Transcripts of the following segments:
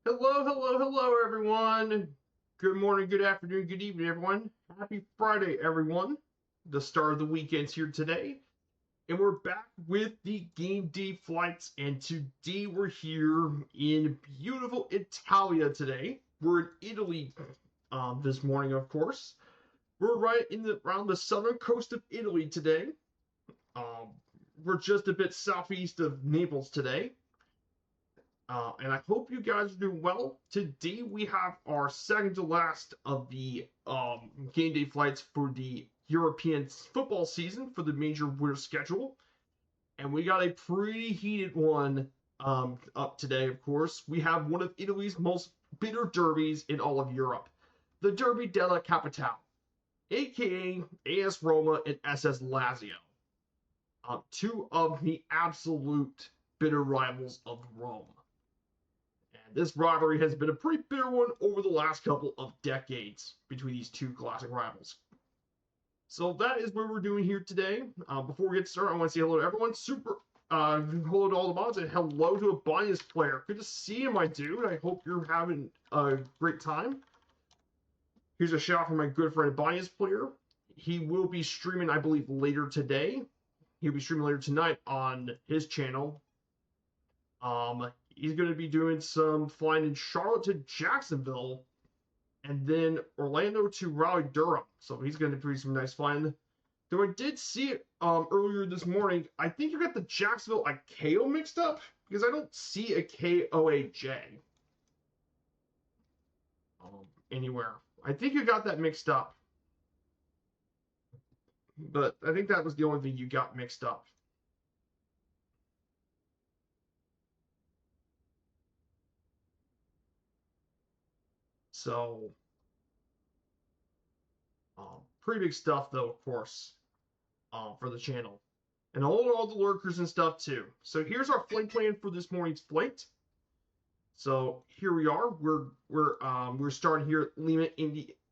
Hello, hello, hello, everyone. Good morning, good afternoon, good evening, everyone. Happy Friday, everyone. The start of the weekend's here today, and we're back with the game day flights. And today we're here in beautiful Italia. Today we're in Italy. This morning, of course, we're right in the around the southern coast of Italy today. Um, we're just a bit southeast of Naples today. And I hope you guys are doing well. Today we have our second to last of the game day flights for the European football season for the major winter schedule. And we got a pretty heated one up today, of course. We have one of Italy's most bitter derbies in all of Europe, the Derby della Capitale, aka AS Roma and SS Lazio. Two of the absolute bitter rivals of Rome. And this rivalry has been a pretty bitter one over the last couple of decades between these two classic rivals. So that is what we're doing here today. Before we get started, I want to say hello to everyone. Hello to all the mods, and hello to a Bias player. Good to see you, my dude. I hope you're having a great time. Here's a shout from my good friend Bias player. He will be streaming, I believe, later today. He'll be streaming later tonight on his channel. He's going to be doing some flying in Charlotte to Jacksonville, and then Orlando to Raleigh Durham. So he's going to do some nice flying. Though I did see it earlier this morning. I think you got the Jacksonville ICAO mixed up because I don't see a KOAJ anywhere. I think you got that mixed up, but I think that was the only thing you got mixed up. So, pretty big stuff, though, of course, for the channel. And all the lurkers and stuff, too. So here's our flight plan for this morning's flight. So here we are. We're starting here at Lima,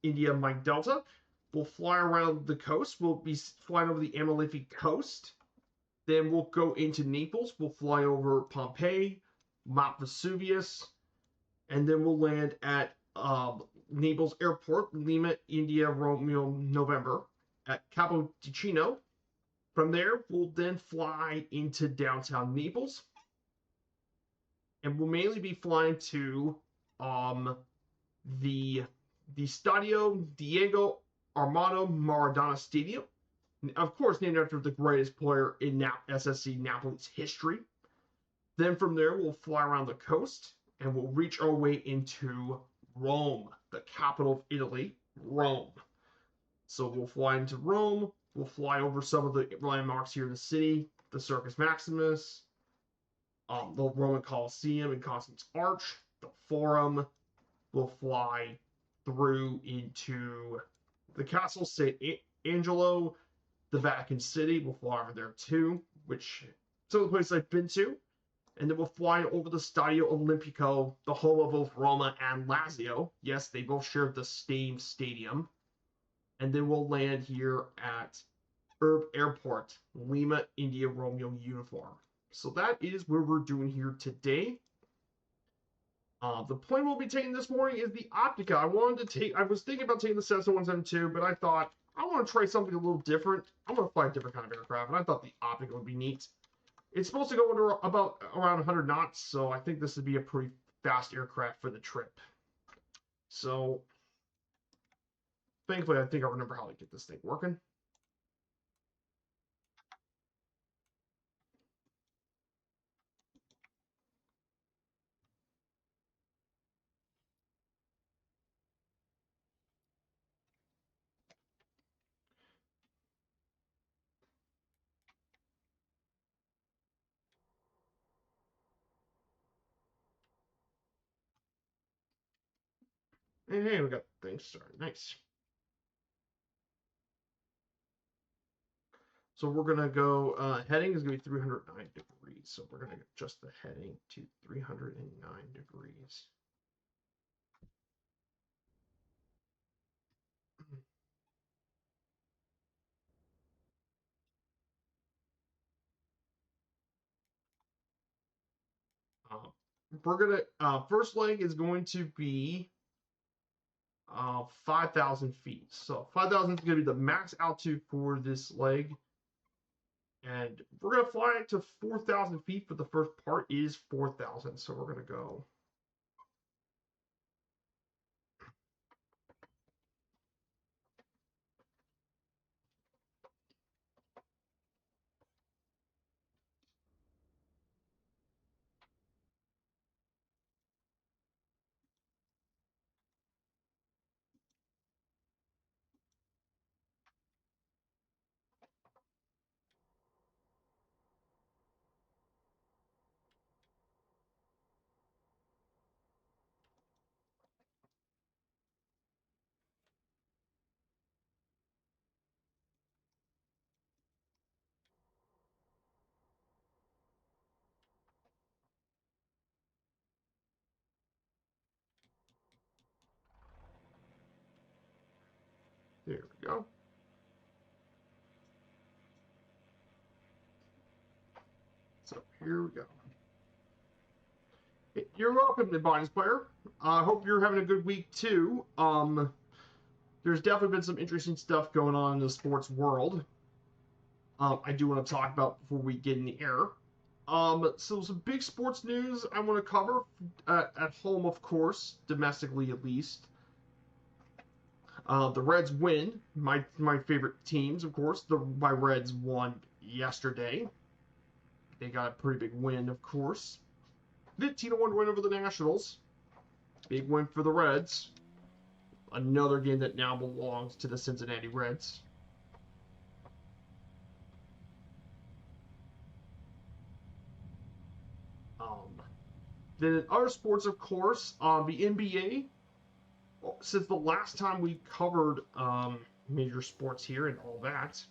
India, Mike Delta. We'll fly around the coast. We'll be flying over the Amalfi coast. Then we'll go into Naples. We'll fly over Pompeii, Mount Vesuvius, and then we'll land at Naples Airport, Lima, India, Romeo, November, at Capodichino. From there, we'll then fly into downtown Naples, and we'll mainly be flying to the Stadio Diego Armando Maradona Stadium, of course named after the greatest player in SSC Napoli's history. Then from there, we'll fly around the coast, and we'll reach our way into Rome, the capital of Italy, Rome. So we'll fly into Rome. We'll fly over some of the landmarks here in the city, the Circus Maximus, the Roman Colosseum and Constance Arch, the Forum. We'll fly through into the Castle St. Angelo, the Vatican City. We'll fly over there too, which some of the places I've been to. And then we'll fly over the Stadio Olimpico, the home of both Roma and Lazio. Yes, they both share the same stadium. And then we'll land here at Erb Airport, Lima, India, Romeo uniform. So that is where we're doing here today. The plane we'll be taking this morning is the Optica. I was thinking about taking the Cessna 172, but I thought I want to try something a little different. I want to fly a different kind of aircraft, and I thought the Optica would be neat. It's supposed to go under about around 100 knots, so I think this would be a pretty fast aircraft for the trip. So, thankfully, I think I remember how to get this thing working. And hey, we got things started. Nice. So we're gonna go. Heading is gonna be 309 degrees. So we're gonna adjust the heading to 309 degrees. we're gonna first leg is going to be 5,000 feet. So 5,000 is going to be the max altitude for this leg. And we're going to fly it to 4,000 feet, but the first part is 4,000. So we're going to go. There we go. So here we go. You're welcome, Advance Player. I hope you're having a good week too. There's definitely been some interesting stuff going on in the sports world. I do want to talk about before we get in the air. So some big sports news I want to cover at home, of course, domestically at least. The Reds win. My favorite teams, of course. My Reds won yesterday. They got a pretty big win, of course. 15-1 win over the Nationals. Big win for the Reds. Another game that now belongs to the Cincinnati Reds. Then in other sports, of course, the NBA. Since the last time we covered major sports here and all that,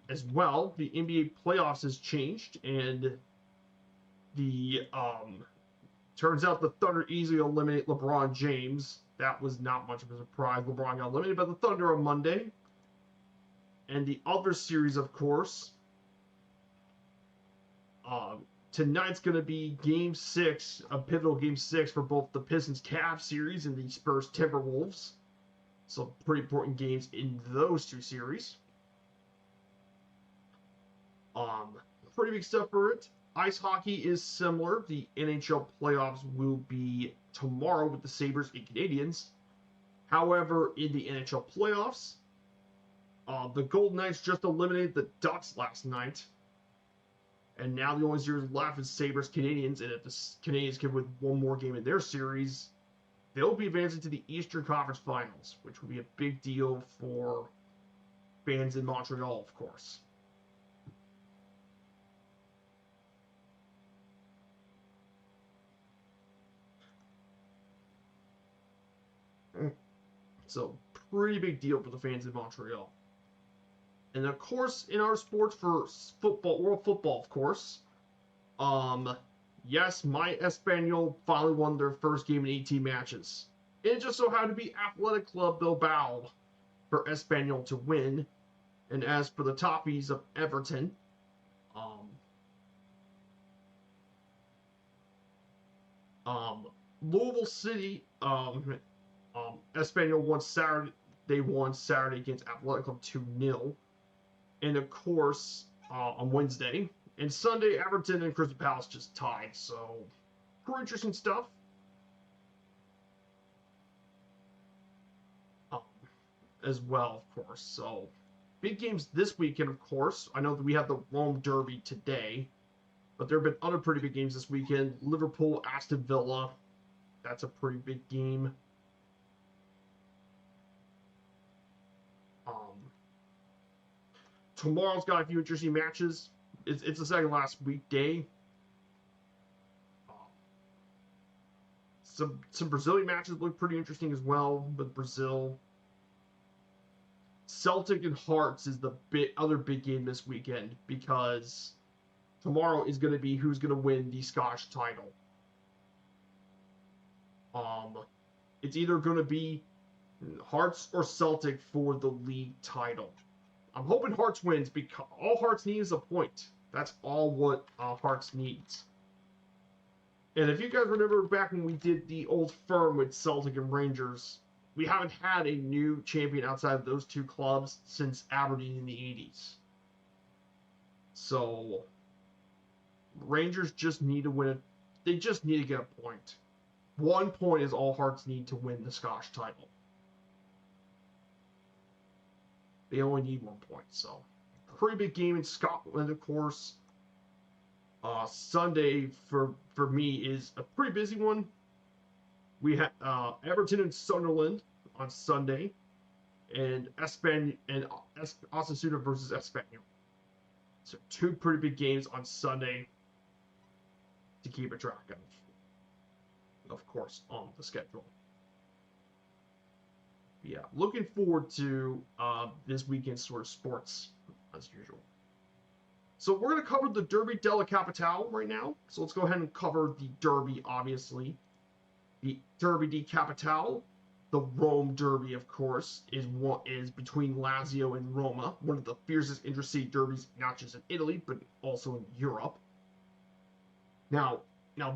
as well, the NBA playoffs has changed, and the turns out the Thunder easily eliminate LeBron James. That was not much of a surprise. LeBron got eliminated by the Thunder on Monday. And the other series, of course, tonight's going to be Game 6, a pivotal Game 6 for both the Pistons-Cavs series and the Spurs-Timberwolves. So pretty important games in those two series. Pretty big stuff for it. Ice hockey is similar. The NHL playoffs will be tomorrow with the Sabres and Canadiens. However, in the NHL playoffs, the Golden Knights just eliminated the Ducks last night. And now the only series left is Sabres Canadiens. And if the Canadiens can win one more game in their series, they'll be advancing to the Eastern Conference Finals, which will be a big deal for fans in Montreal, of course. So, pretty big deal for the fans in Montreal. And of course, in our sports for football, world football, of course, yes, my Espanyol finally won their first game in 18 matches. It just so happened to be Athletic Club Bilbao for Espanyol to win. And as for the Toffees of Everton, Louisville City, Espanyol won Saturday. They won Saturday against Athletic Club 2-0. And of course, on Wednesday. And Sunday, Everton and Crystal Palace just tied. So, pretty interesting stuff. As well, of course. So, big games this weekend, of course. I know that we have the Rome Derby today, but there have been other pretty big games this weekend. Liverpool, Aston Villa. That's a pretty big game. Tomorrow's got a few interesting matches. It's the second last weekday. Some Brazilian matches look pretty interesting as well with Brazil. Celtic and Hearts is the other big game this weekend because tomorrow is going to be who's going to win the Scottish title. It's either going to be Hearts or Celtic for the league title. I'm hoping Hearts wins because all Hearts need is a point. That's all what Hearts needs. And if you guys remember back when we did the old firm with Celtic and Rangers, we haven't had a new champion outside of those two clubs since Aberdeen in the 80s. So Rangers just need to win it. They just need to get a point. 1 point is all Hearts need to win the Scottish title. They only need 1 point. So pretty big game in Scotland, of course. Sunday for me is a pretty busy one. We have Everton and Sunderland on Sunday, and Osasuna versus Espanyol. So 2 pretty big games on Sunday to keep a track of course, on the schedule. Yeah, looking forward to this weekend's sort of sports as usual. So we're going to cover the Derby della Capitale right now. So let's go ahead and cover the Derby, obviously. The Derby di Capitale, the Rome Derby, of course, is between Lazio and Roma, one of the fiercest interstate derbies, not just in Italy, but also in Europe. Now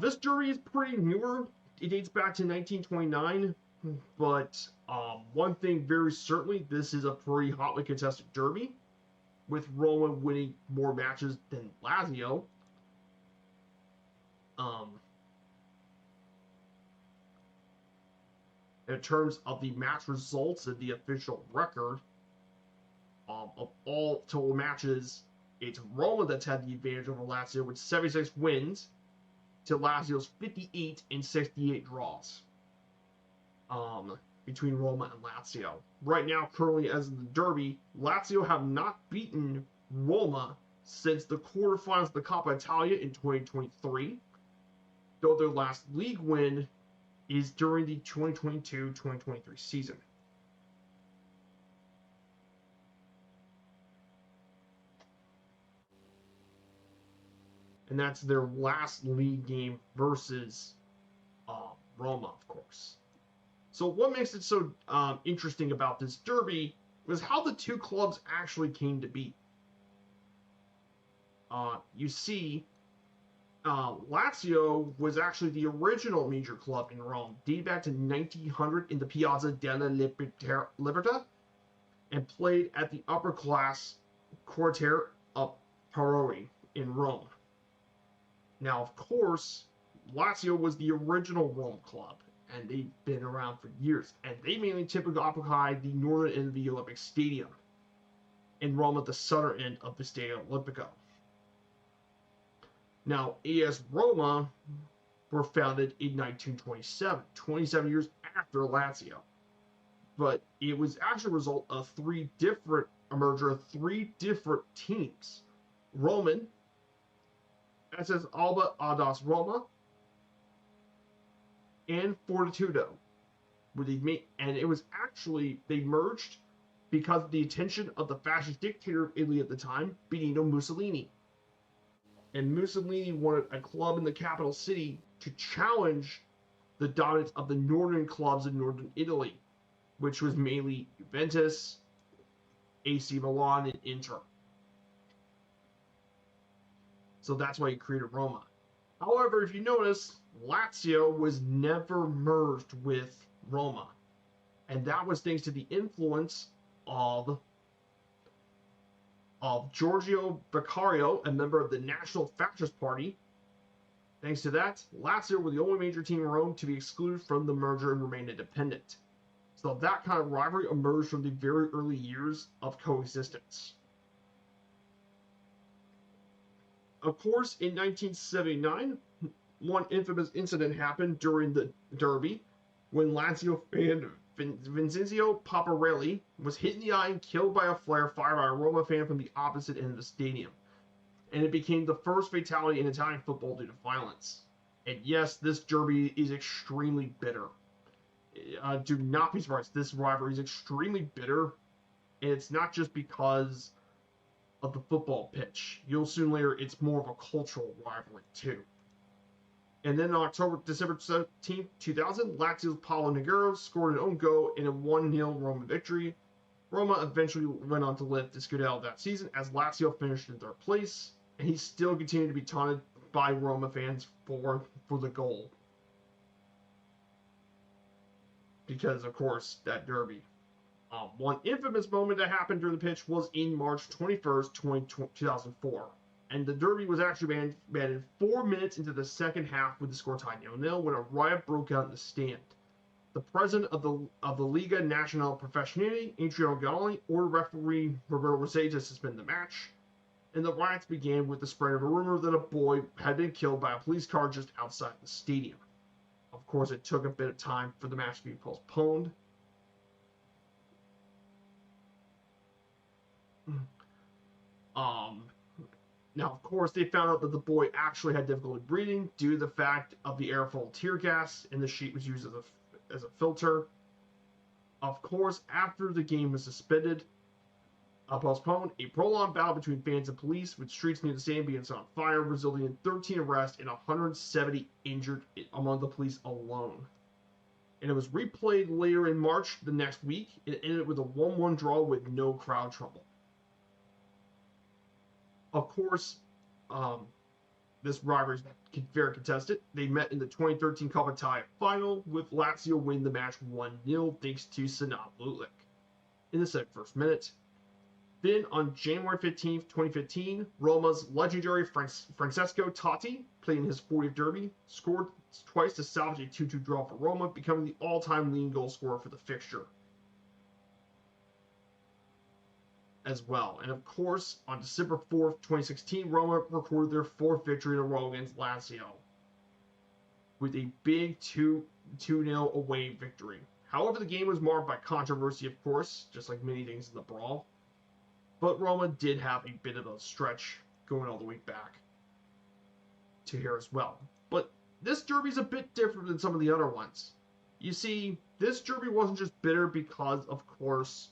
this derby is pretty newer. It dates back to 1929, but one thing very certainly, this is a pretty hotly contested derby, with Roma winning more matches than Lazio. In terms of the match results and the official record, of all total matches, it's Roma that's had the advantage over Lazio with 76 wins to Lazio's 58 and 68 draws. Between Roma and Lazio. Right now, currently as in the Derby, Lazio have not beaten Roma since the quarterfinals of the Coppa Italia in 2023, though their last league win is during the 2022-2023 season. And that's their last league game versus Roma, of course. So what makes it so interesting about this derby was how the two clubs actually came to be. You see, Lazio was actually the original major club in Rome, dating back to 1900 in the Piazza della Libertà, and played at the upper class quartiere of Parori in Rome. Now, of course, Lazio was the original Rome club, and they've been around for years, and they mainly typically occupy the northern end of the Olympic Stadium, and Rome at the southern end of the Stadio Olimpico. Now, AS Roma were founded in 1927, 27 years after Lazio, but it was actually a result of a merger of 3 different teams: Roman, SS Alba Audace Roma, and Fortitudo, and it was actually, they merged because of the attention of the fascist dictator of Italy at the time, Benito Mussolini. And Mussolini wanted a club in the capital city to challenge the dominance of the northern clubs in northern Italy, which was mainly Juventus, AC Milan, and Inter. So that's why he created Roma. However, if you notice, Lazio was never merged with Roma. And that was thanks to the influence of Giorgio Beccario, a member of the National Fascist Party. Thanks to that, Lazio were the only major team in Rome to be excluded from the merger and remain independent. So that kind of rivalry emerged from the very early years of coexistence. Of course, in 1979, one infamous incident happened during the derby when Lazio fan Vincenzo Paparelli was hit in the eye and killed by a flare fired by a Roma fan from the opposite end of the stadium. And it became the first fatality in Italian football due to violence. And yes, this derby is extremely bitter. Do not be surprised. This rivalry is extremely bitter. And it's not just because of the football pitch. You'll soon later, it's more of a cultural rivalry too. And then on December 17th, 2000, Lazio's Paulo Negro scored an own goal in a 1-0 Roma victory. Roma eventually went on to lift the Scudetto that season as Lazio finished in third place, and he still continued to be taunted by Roma fans for the goal. Because, of course, that derby. One infamous moment that happened during the pitch was in March 21st, 2004. And the derby was actually banded 4 minutes into the second half with the score tied 0-0 when a riot broke out in the stand. The president of the Liga Nacional Professionale, Adriano Galli, ordered referee Roberto Rosé to suspend the match. And the riots began with the spread of a rumor that a boy had been killed by a police car just outside the stadium. Of course, it took a bit of time for the match to be postponed. Now, of course, they found out that the boy actually had difficulty breathing due to the fact of the air full of tear gas, and the sheet was used as a filter. Of course, after the game was postponed, a prolonged battle between fans and police, with streets near the stadium being set on fire, resulting in 13 arrests and 170 injured among the police alone. And it was replayed later in March the next week. It ended with a 1-1 draw with no crowd trouble. Of course, this rivalry is very contested. They met in the 2013 Coppa Italia final, with Lazio winning the match 1-0 thanks to Sanat Lulic in the 71st minute. Then on January 15th, 2015, Roma's legendary Francesco Totti, playing his 40th derby, scored twice to salvage a 2-2 draw for Roma, becoming the all-time leading goal scorer for the fixture as well. And of course, on December 4th, 2016, Roma recorded their 4th victory in a row against Lazio with a big 2-0 away victory. However, the game was marked by controversy, of course, just like many things in the brawl. But Roma did have a bit of a stretch going all the way back to here as well. But this derby's a bit different than some of the other ones. You see, this derby wasn't just bitter because, of course,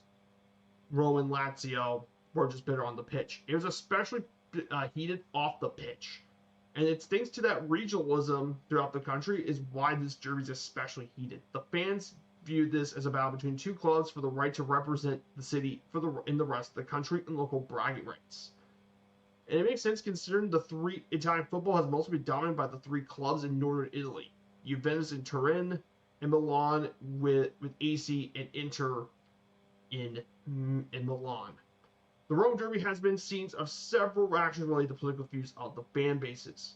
Roma and Lazio were just bitter on the pitch. It was especially heated off the pitch. And it's thanks to that regionalism throughout the country is why this derby is especially heated. The fans viewed this as a battle between two clubs for the right to represent the city in the rest of the country and local bragging rights. And it makes sense considering Italian football has mostly been dominated by the 3 clubs in northern Italy: Juventus in Turin, and Milan with AC and Inter in Milan. The Rome Derby has been scenes of several reactions related to political views of the fan bases.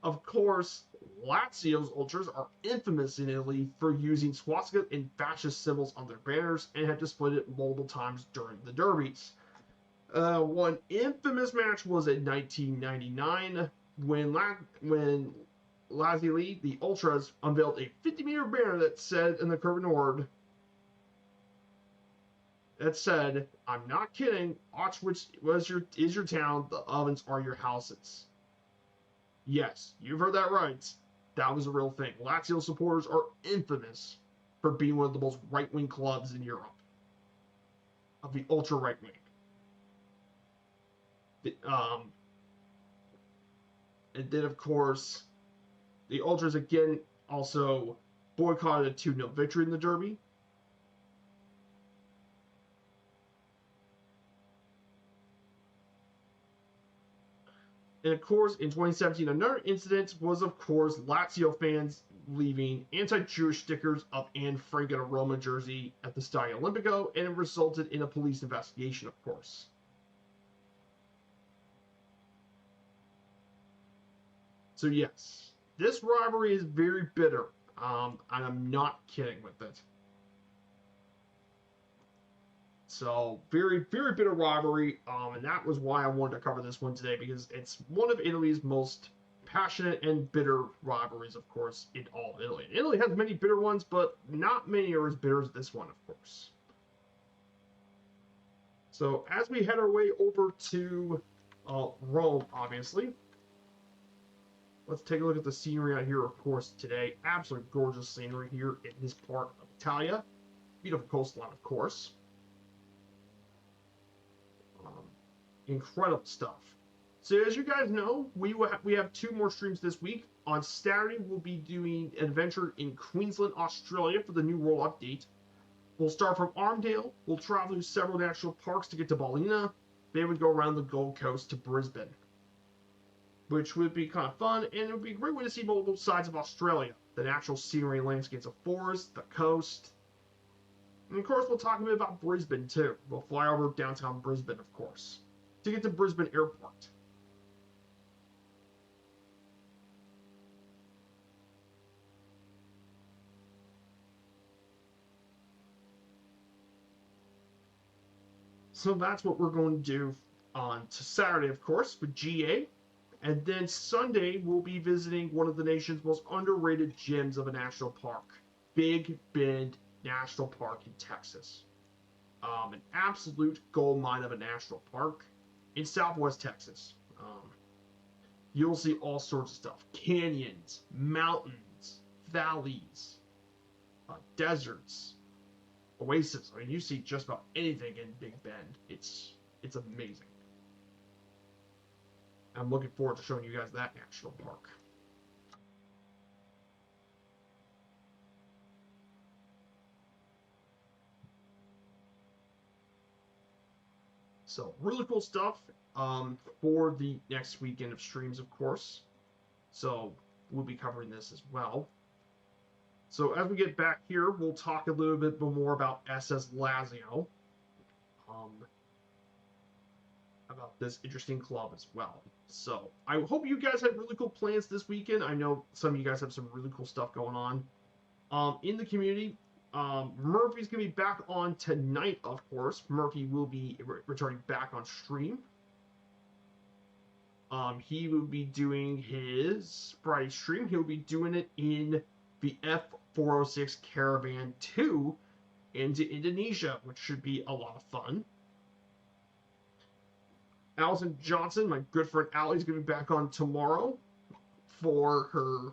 Of course, Lazio's ultras are infamous in Italy for using swastika and fascist symbols on their banners and have displayed it multiple times during the derbies. One infamous match was in 1999 when Lazio, the ultras, unveiled a 50-meter banner that said in the Curva Nord, that said, "I'm not kidding, Auschwitz is your town, the ovens are your houses." Yes, you've heard that right. That was a real thing. Lazio supporters are infamous for being one of the most right-wing clubs in Europe, of the ultra right-wing. And then, of course, the ultras again also boycotted a 2-0 victory in the derby. And of course, in 2017, another incident was, of course, Lazio fans leaving anti-Jewish stickers of Anne Frank in a Roma jersey at the Stadio Olimpico, and it resulted in a police investigation, of course. So yes, this rivalry is very bitter, and I'm not kidding with it. So very, very bitter rivalry, and that was why I wanted to cover this one today, because it's one of Italy's most passionate and bitter rivalries, of course, in all of Italy. Italy has many bitter ones, but not many are as bitter as this one, of course. So as we head our way over to Rome, obviously, let's take a look at the scenery out here, of course, today. Absolutely gorgeous scenery here in this part of Italia. Beautiful coastline, of course. Incredible stuff. So as you guys know, we have two more streams this week. On Saturday, we'll be doing an adventure in Queensland, Australia for the new world update. We'll start from Armdale. We'll travel through several national parks to get to Ballina. Then we go around the Gold Coast to Brisbane, which would be kind of fun, and it would be a great way to see multiple sides of Australia. The natural scenery, landscapes of forest, the coast. And of course, we'll talk a bit about Brisbane too. We'll fly over downtown Brisbane, of course, to get to Brisbane Airport. So that's what we're going to do on to Saturday, of course, with GA. And then Sunday, we'll be visiting one of the nation's most underrated gems of a national park, Big Bend National Park in Texas. An absolute gold mine of a national park in Southwest Texas. You'll see all sorts of stuff: canyons, mountains, valleys, deserts, oasis. I mean, you see just about anything in Big Bend. It's amazing. I'm looking forward to showing you guys that national park. So really cool stuff for the next weekend of streams, of course. So we'll be covering this as well. So as we get back here, we'll talk a little bit more about SS Lazio, about this interesting club as well. So I hope you guys had really cool plans this weekend. I know some of you guys have some really cool stuff going on. In the community, Murphy's going to be back on tonight, of course. Murphy will be returning back on stream. He will be doing his Friday stream. He'll be doing it in the F406 Caravan 2 into Indonesia, which should be a lot of fun. Allison Johnson, my good friend Allie, is going to be back on tomorrow for her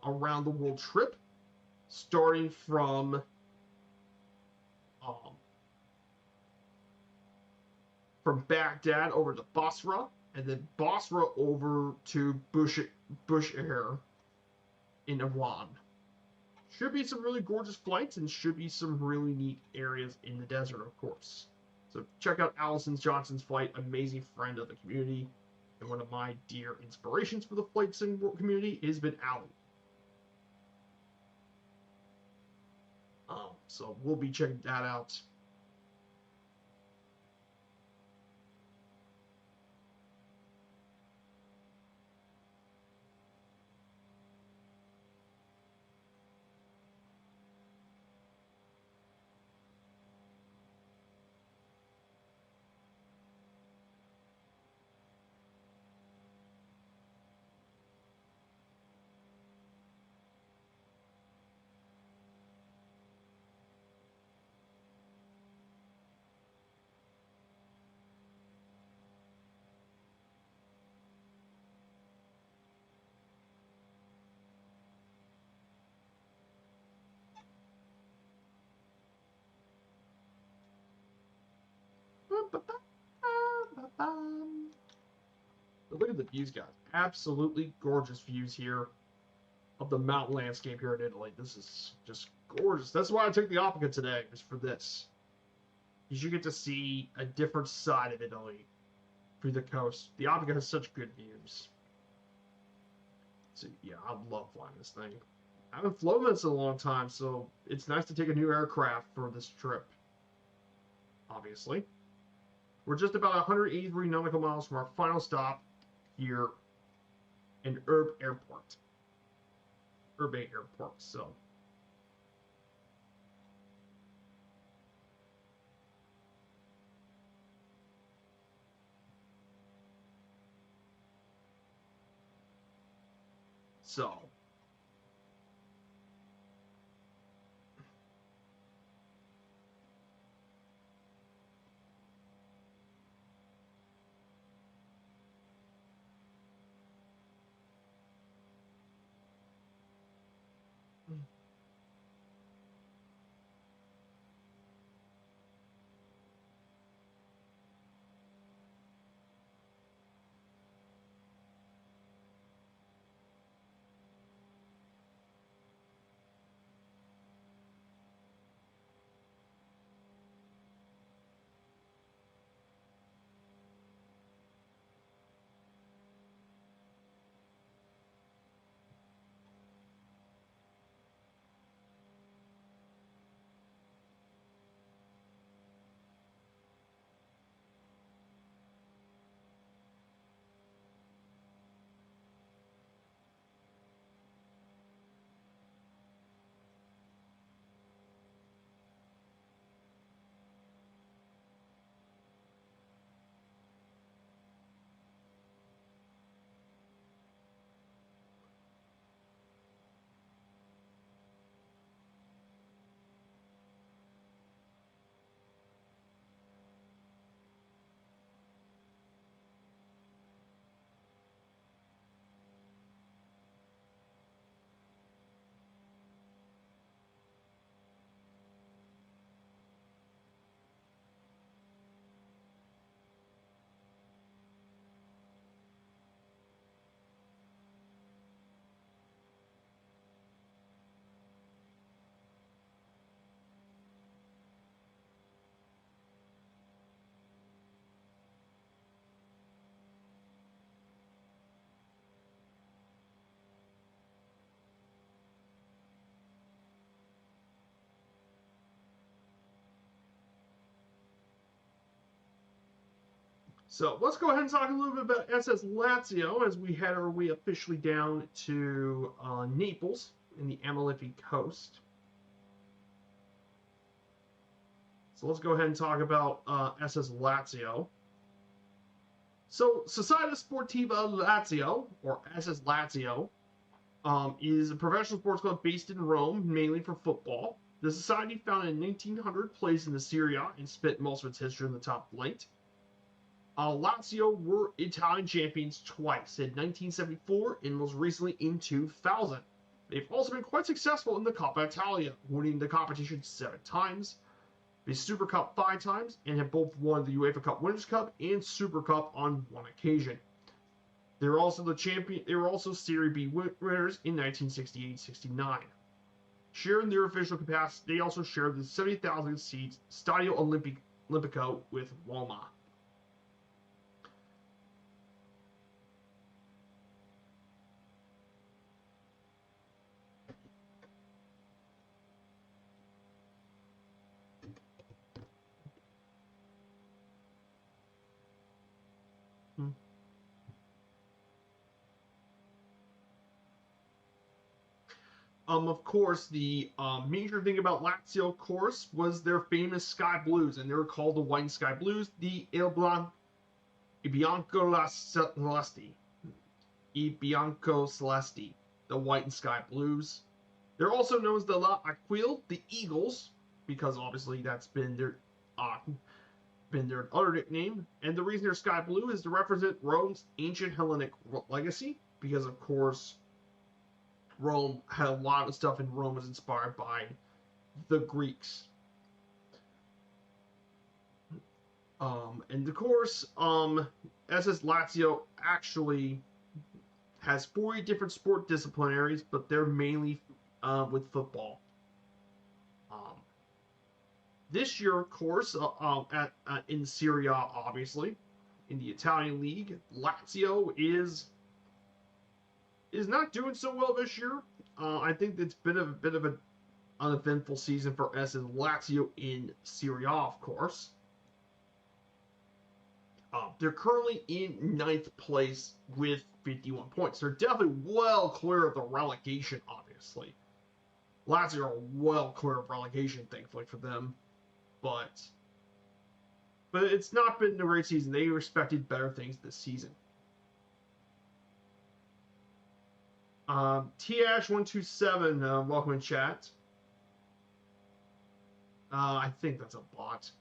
around the world trip, starting from Baghdad over to Basra, and then Basra over to Bushehr in Iran. Should be some really gorgeous flights, and should be some really neat areas in the desert, of course. So check out Allison Johnson's flight, amazing friend of the community, and one of my dear inspirations for the flight sim community has been Allie. So we'll be checking that out. But look at the views, guys. Absolutely gorgeous views here of the mountain landscape here in Italy. This is just gorgeous. That's why I took the Apica today, is for this. Because you get to see a different side of Italy through the coast. The Apica has such good views. So yeah, I love flying this thing. I haven't flown this in a long time, so it's nice to take a new aircraft for this trip. Obviously. We're just about 183 nautical miles from our final stop here in Urbe Airport. So So let's go ahead and talk a little bit about SS Lazio as we head our way officially down to Naples in the Amalfi Coast. So let's go ahead and talk about SS Lazio. So Società Sportiva Lazio, or SS Lazio, is a professional sports club based in Rome, mainly for football. The society, founded in 1900, plays in the Serie A and spent most of its history in the top flight. Lazio were Italian champions twice, in 1974 and most recently in 2000. They've also been quite successful in the Coppa Italia, winning the competition 7 times, the Super Cup 5 times, and have both won the UEFA Cup Winners' Cup and Super Cup on 1 occasion. They were also the champion. They were also Serie B winners in 1968-69. Sharing their official capacity, they also shared the 70,000 seats Stadio Olimpico with Roma. Of course, the major thing about Lazio, of course, was their famous Sky Blues, and they were called the White and Sky Blues, the Il Bianco Celesti. Il Bianco Celesti, the White and Sky Blues. They're also known as the La Aquile, the Eagles, because obviously that's been their other nickname. And the reason they're sky blue is to represent Rome's ancient Hellenic legacy, because of course Rome had a lot of stuff in Rome was inspired by the Greeks. And of course, SS Lazio actually has 40 different sport disciplinaries, but they're mainly with football. This year, of course, in Serie A, obviously, in the Italian league, Lazio is not doing so well this year. I think it's been a bit of an uneventful season for SS Lazio in Serie A, of course. They're currently in 9th place with 51 points. They're definitely well clear of the relegation, obviously. Lazio are well clear of relegation, thankfully for them. But it's not been a great season. They expected better things this season. T-127, welcome in chat. I think that's a bot.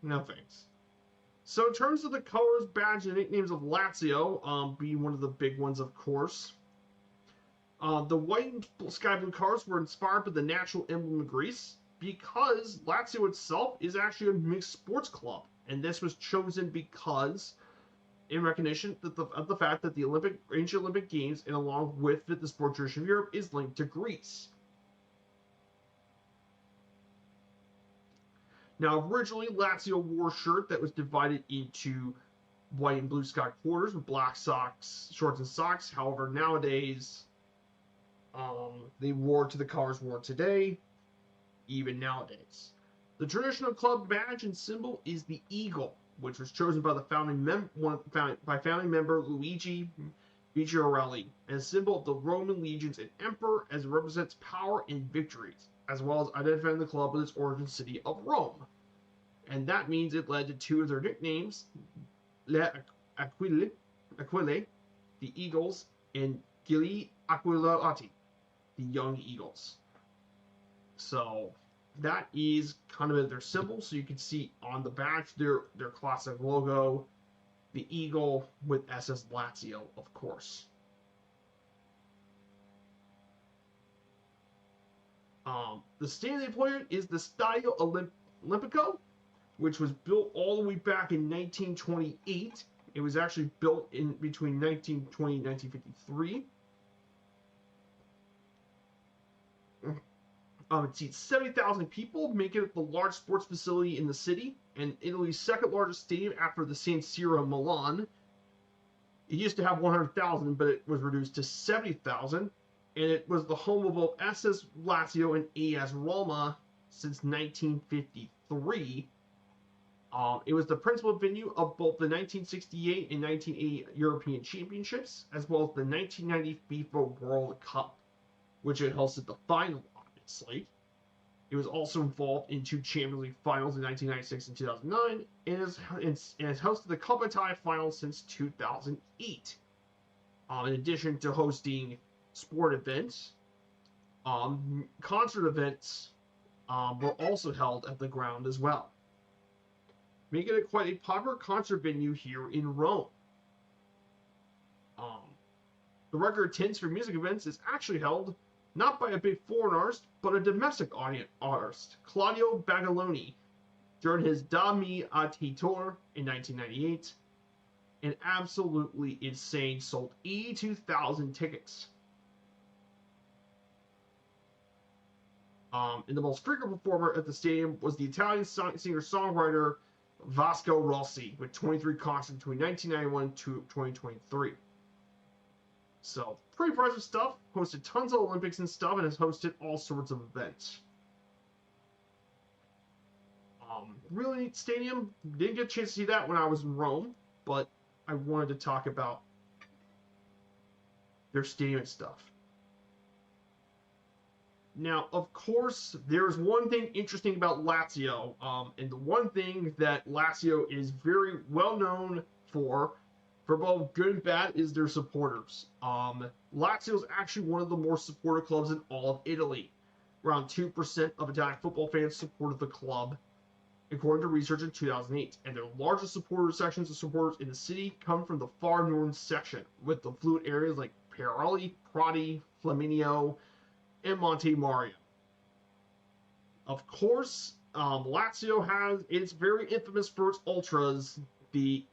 No thanks. So in terms of the colors, badge, and nicknames of Lazio, being one of the big ones, of course. The white and sky blue colors were inspired by the natural emblem of Greece, because Lazio itself is actually a mixed sports club, and this was chosen because, in recognition of the fact that the ancient Olympic Games, and along with it, the sport tradition of Europe, is linked to Greece. Now, originally, Lazio wore a shirt that was divided into white and blue sky quarters with black shorts and socks. However, nowadays, they wore to the colors worn today, even nowadays. The traditional club badge and symbol is the eagle, which was chosen by the founding member Luigi Viciarelli, and a symbol of the Roman legions and emperor, as it represents power and victories, as well as identifying the club with its origin city of Rome. And that means it led to 2 of their nicknames, Le Aquile, the Eagles, and Gili Aquilati, the Young Eagles. So that is kind of their symbol. So you can see on the badge their classic logo, the eagle with SS Lazio, of course. The stadium they play in is the Stadio Olimpico, which was built all the way back in 1928. It was actually built in between 1920 and 1953. It seats 70,000 people, making it the largest sports facility in the city, and Italy's second largest stadium after the San Siro Milan. It used to have 100,000, but it was reduced to 70,000. and it was the home of both SS Lazio and AS Roma since 1953. It was the principal venue of both the 1968 and 1980 European Championships, as well as the 1990 FIFA World Cup, which it hosted the final, obviously. It was also involved in two Champions League finals in 1996 and 2009, and has hosted the Coppa Italia final since 2008. In addition to hosting sport events, concert events were also held at the ground as well, making it quite a popular concert venue here in Rome. The record attendance for music events is actually held not by a big foreign artist, but a domestic artist, Claudio Baglioni, during his Da Mi a Te tour in 1998. An absolutely insane sold 82,000 tickets. And the most frequent performer at the stadium was the Italian singer-songwriter Vasco Rossi, with 23 concerts between 1991 to 2023. So, pretty impressive stuff. Hosted tons of Olympics and stuff, and has hosted all sorts of events. Really neat stadium. Didn't get a chance to see that when I was in Rome, but I wanted to talk about their stadium and stuff. Now, of course, there's one thing interesting about Lazio, and the one thing that Lazio is very well known for both good and bad, is their supporters. Lazio is actually one of the more supported clubs in all of Italy. Around 2% of Italian football fans supported the club, according to research in 2008. And their largest sections of supporters in the city come from the far northern section, with the affluent areas like Peraroli, Prati, Flaminio, and Monte Mario. Of course, Lazio it's very infamous for its ultras. The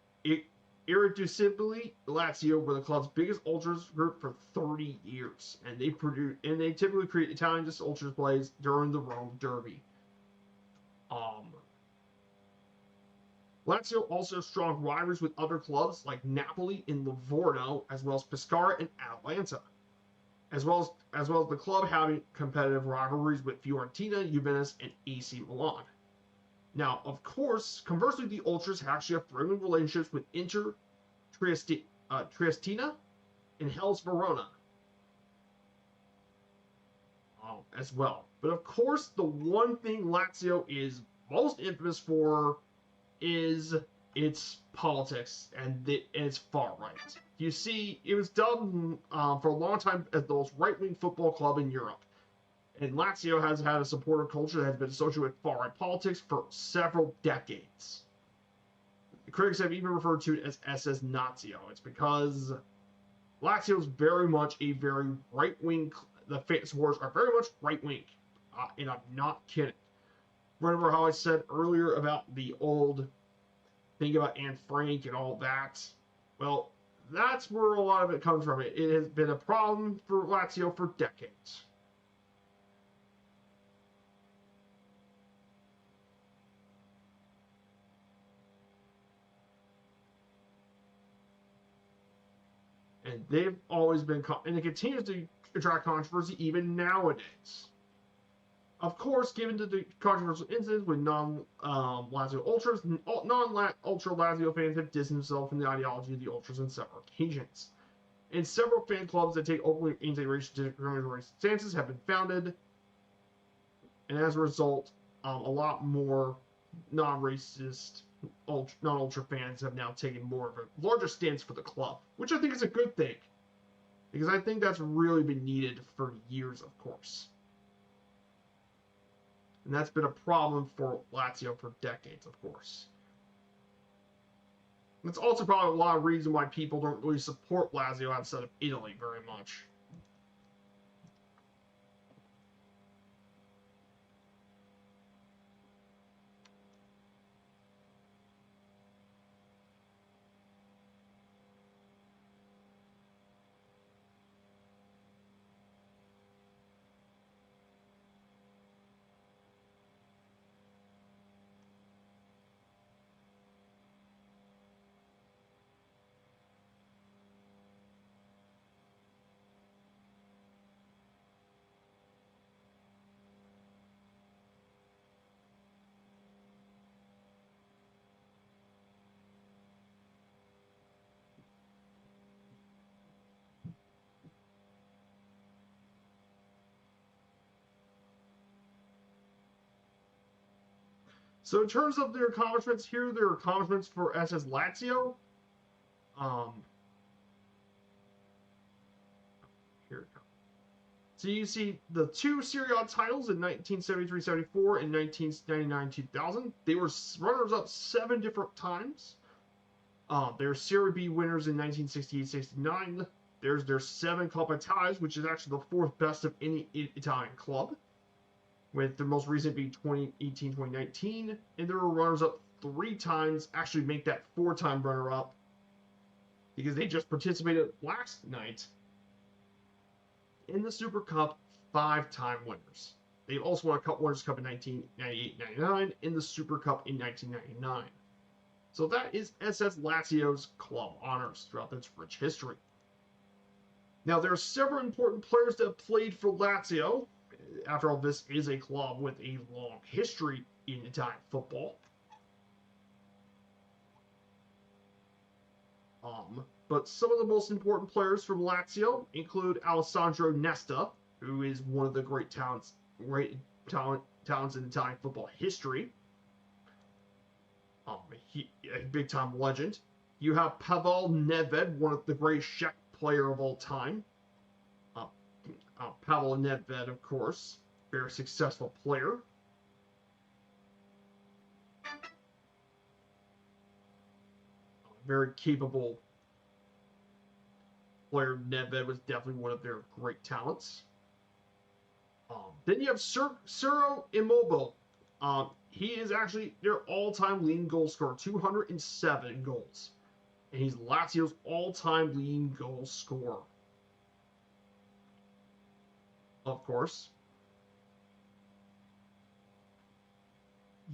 Irreducibili Lazio were the club's biggest ultras group for 30 years, and they typically create Italian ultras plays during the Rome Derby. Lazio also has strong rivalries with other clubs like Napoli and Livorno, as well as Pescara and Atalanta, as well as the club having competitive rivalries with Fiorentina, Juventus, and AC Milan. Now, of course, conversely, the Ultras actually have friendly relationships with Inter, Triestina, and Hellas Verona as well. But of course, the one thing Lazio is most infamous for is its politics and its far right. You see, it was dubbed for a long time as the most right-wing football club in Europe. And Lazio has had a supporter culture that has been associated with far-right politics for several decades. The critics have even referred to it as SS Nazio. It's because Lazio is very much a very right-wing. The supporters are very much right-wing, and I'm not kidding. Remember how I said earlier about the old thing about Anne Frank and all that? Well, that's where a lot of it comes from. It has been a problem for Lazio for decades. And they've always been, and it continues to attract controversy even nowadays. Of course, given the controversial incidents with non-Lazio Ultras, non-Ultra Lazio fans have distanced themselves from the ideology of the Ultras on several occasions. And several fan clubs that take openly anti-racist discriminatory stances have been founded, and as a result, a lot more non-racist, non-Ultra fans have now taken more of a larger stance for the club, which I think is a good thing, because I think that's really been needed for years, of course. And that's been a problem for Lazio for decades, of course. That's also probably a lot of reason why people don't really support Lazio outside of Italy very much. So in terms of their accomplishments here, their accomplishments for SS Lazio. Here it comes. So you see the two Serie A titles in 1973-74 and 1999-2000. They were runners-up 7 different times. They're Serie B winners in 1968-69. There's their 7 Coppa Italias, which is actually the 4th best of any Italian club, with the most recent being 2018-2019. And they were runners-up 3 times, actually make that 4-time runner-up, because they just participated last night in the Super Cup, 5-time winners. They've also won a Winners' Cup in 1998-99 and the Super Cup in 1999. So that is SS Lazio's club honors throughout its rich history. Now, there are several important players that have played for Lazio. After all, this is a club with a long history in Italian football. But some of the most important players from Lazio include Alessandro Nesta, who is one of the great talents in Italian football history. A big-time legend. You have Pavel Nedved, one of the greatest Czech player of all time. Pavel Nedved, of course, very successful player. Very capable player. Nedved was definitely one of their great talents. Then you have Ciro Immobile. He is actually their all-time leading goal scorer, 207 goals. And he's Lazio's all-time leading goal scorer. Of course.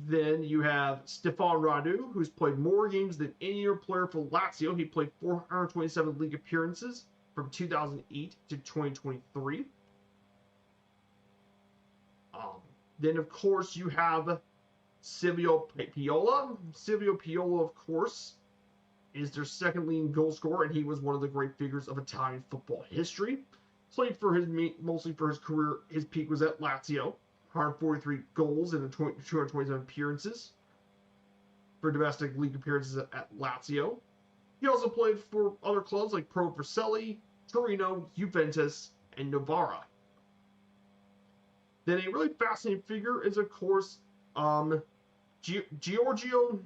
Then you have Stefan Radu, who's played more games than any other player for Lazio. He played 427 league appearances from 2008 to 2023. Then, of course, you have Silvio Piola. Silvio Piola, of course, is their second leading goal scorer, and he was one of the great figures of Italian football history. Played for mostly for his career. His peak was at Lazio, 143 goals in 227 appearances for domestic league appearances at Lazio. He also played for other clubs like Pro Vercelli, Torino, Juventus, and Novara. Then a really fascinating figure is, of course, Giorgio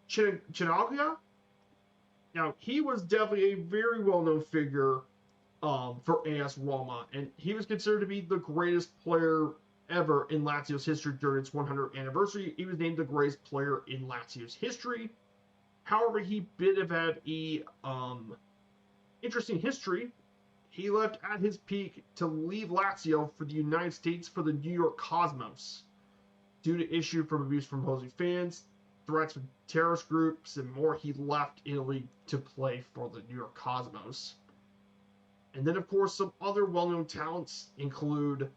Chinaglia. Now, he was definitely a very well-known figure for AS Roma, and he was considered to be the greatest player ever in Lazio's history during its 100th anniversary. He was named the greatest player in Lazio's history. However, he did have had a interesting history. He left at his peak to leave Lazio for the United States for the New York Cosmos. Due to issue from abuse from opposing fans, threats from terrorist groups, and more, he left Italy to play for the New York Cosmos. And then, of course, some other well-known talents include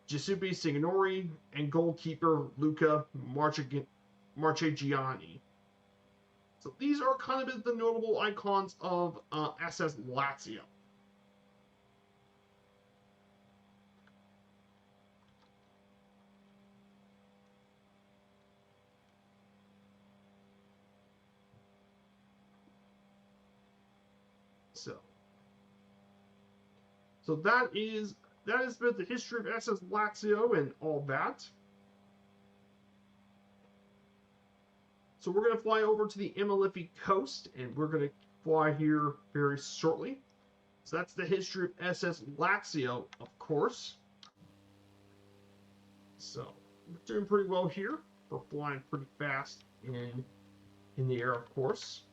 Giuseppe Signori and goalkeeper Luca Marchegiani. So these are kind of the notable icons of SS Lazio. So that is the history of SS Lazio and all that. So we're going to fly over to the Amalfi Coast, and we're going to fly here very shortly. So that's the history of SS Lazio, of course. So we're doing pretty well here. We're flying pretty fast in the air, of course.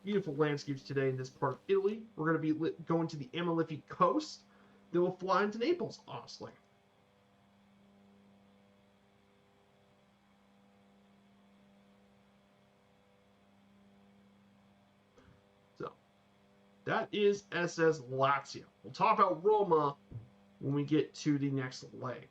Beautiful landscapes today in this part of Italy. We're going to be going to the Amalfi Coast. Then we'll fly into Naples, honestly. So, that is SS Lazio. We'll talk about Roma when we get to the next leg.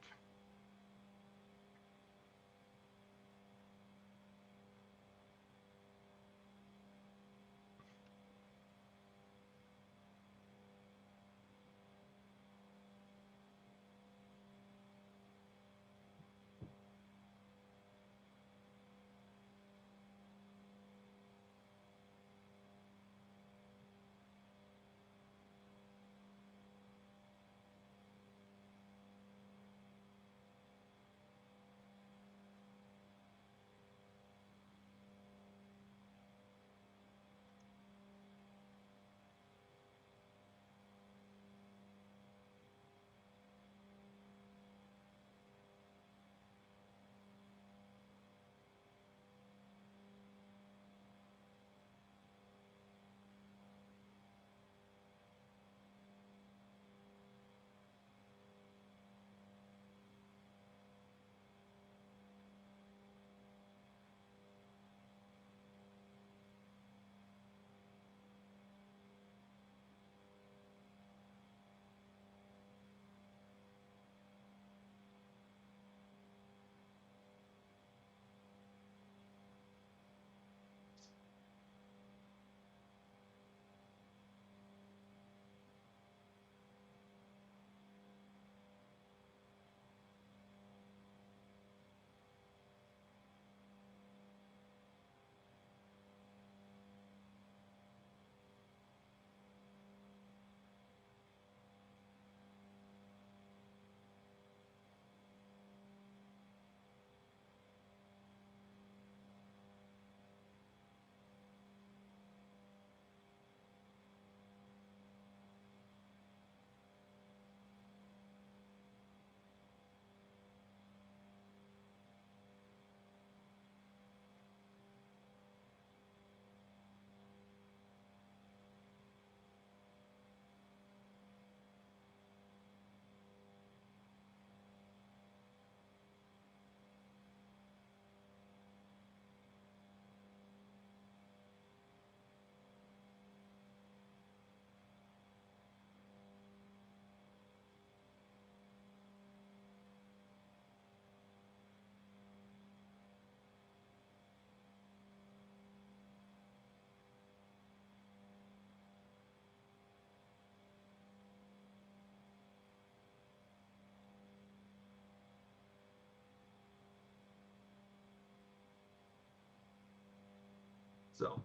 So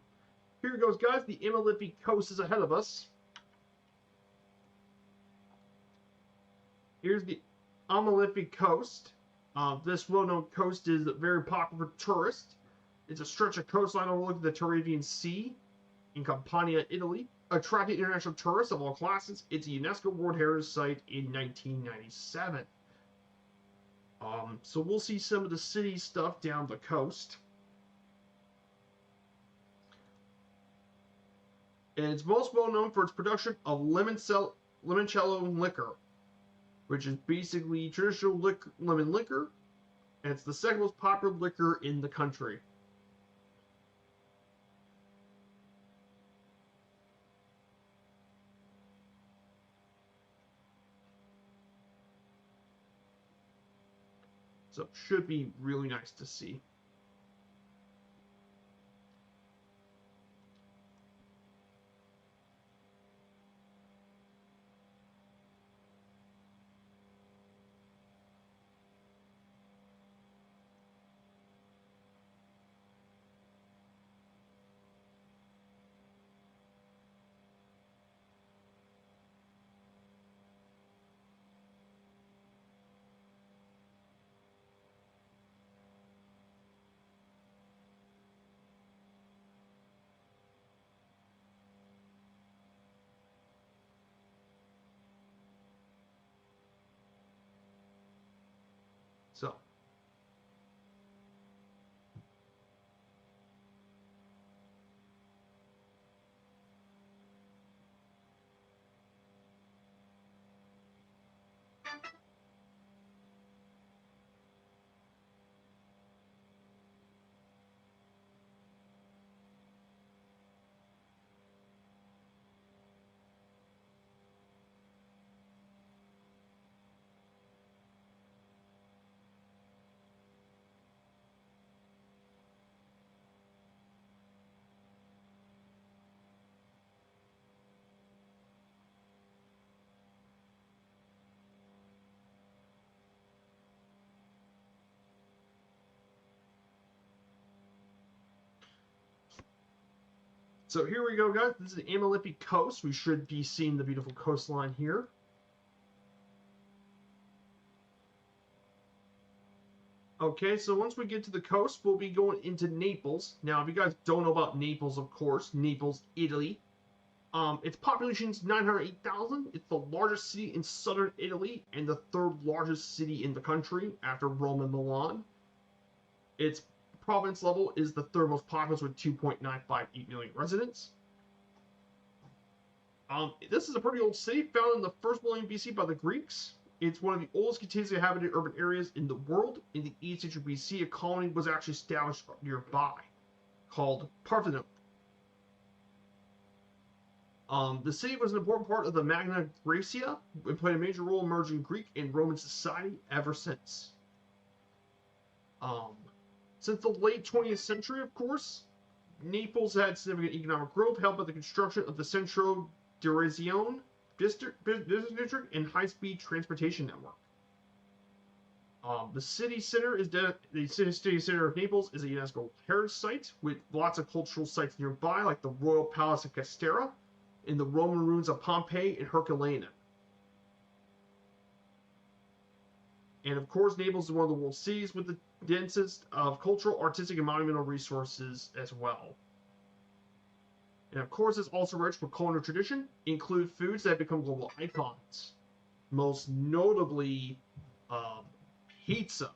here it goes, guys. The Amalfi Coast is ahead of us. Here's the Amalfi Coast. This well-known coast is very popular for tourists. It's a stretch of coastline overlooking the Tyrrhenian Sea in Campania, Italy, attracting international tourists of all classes. It's a UNESCO World Heritage Site in 1997. So we'll see some of the city stuff down the coast. And it's most well known for its production of limoncello liquor, which is basically traditional lemon liquor, and it's the second most popular liquor in the country. So should be really nice to see. So So here we go, guys. This is the Amalfi Coast. We should be seeing the beautiful coastline here. Okay, so once we get to the coast, we'll be going into Naples. Now, if you guys don't know about Naples, of course, Naples, Italy. Its population is 908,000. It's the largest city in southern Italy and the third largest city in the country after Rome and Milan. Its province level is the third most populous with 2.958 million residents. This is a pretty old city, founded in the 1st millennium BC by the Greeks. It's one of the oldest continuously inhabited urban areas in the world. In the 8th century BC, a colony was actually established nearby called Parthenope. The city was an important part of the Magna Graecia and played a major role in merging Greek and Roman society ever since. Since the late 20th century, of course, Naples had significant economic growth, helped by the construction of the Centro di Regione business district and high-speed transportation network. The city center of Naples is a UNESCO heritage site with lots of cultural sites nearby, like the Royal Palace of Castera, and the Roman ruins of Pompeii and Herculaneum. And of course, Naples is one of the world cities with the densest of cultural, artistic, and monumental resources as well. And of course, it's also rich with culinary tradition, include foods that have become global icons, most notably pizza.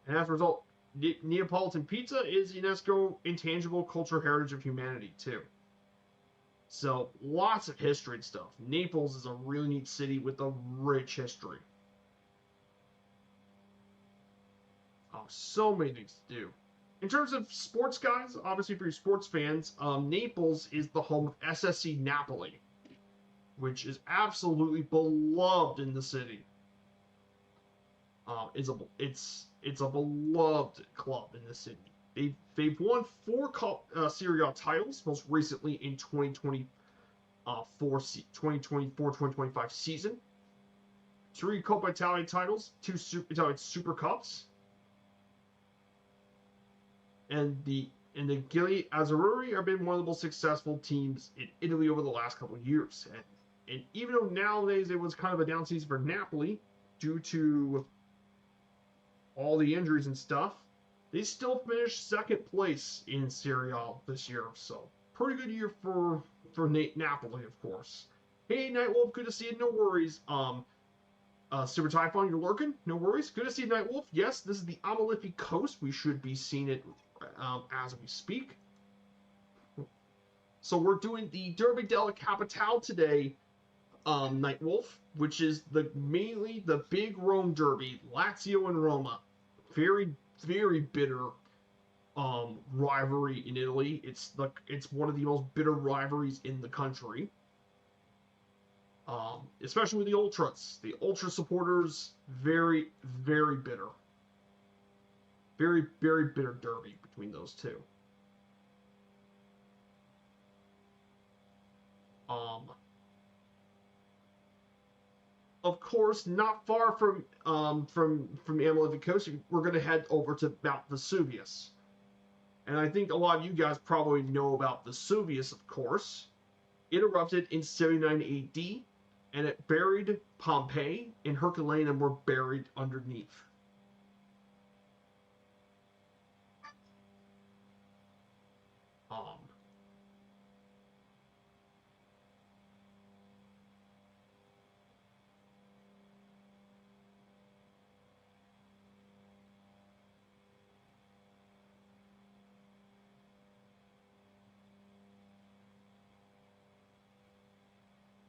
And as a result, Neapolitan pizza is UNESCO intangible cultural heritage of humanity too. So lots of history and stuff. Naples is a really neat city with a rich history. So many things to do. In terms of sports, guys, obviously for you sports fans, Naples is the home of SSC Napoli, which is absolutely beloved in the city. It's a beloved club in the city. They've won 4 Serie A titles, most recently in 2024-2025 season. 3 Coppa Italia titles, 2 Italian Super Cups. And the And the Gili Azzurri have been one of the most successful teams in Italy over the last couple of years. And even though nowadays it was kind of a down season for Napoli due to all the injuries and stuff, they still finished second place in Serie A this year. So pretty good year for Napoli, of course. Hey, Nightwolf, good to see you. No worries. Super Typhon, you're lurking. No worries. Good to see you, Nightwolf. Yes, this is the Amalfi Coast. We should be seeing it as we speak. So we're doing the Derby della Capitale today, Nightwolf, which is mainly the big Rome derby, Lazio and Roma. Very, very bitter rivalry in Italy. It's one of the most bitter rivalries in the country. Especially with the ultras. The ultra supporters, very, very bitter. Very, very bitter derby between those two. Of course, not far from the Amalfi Coast, we're going to head over to Mount Vesuvius. And I think a lot of you guys probably know about Vesuvius, of course. It erupted in 79 AD, and it buried Pompeii, and Herculaneum were buried underneath.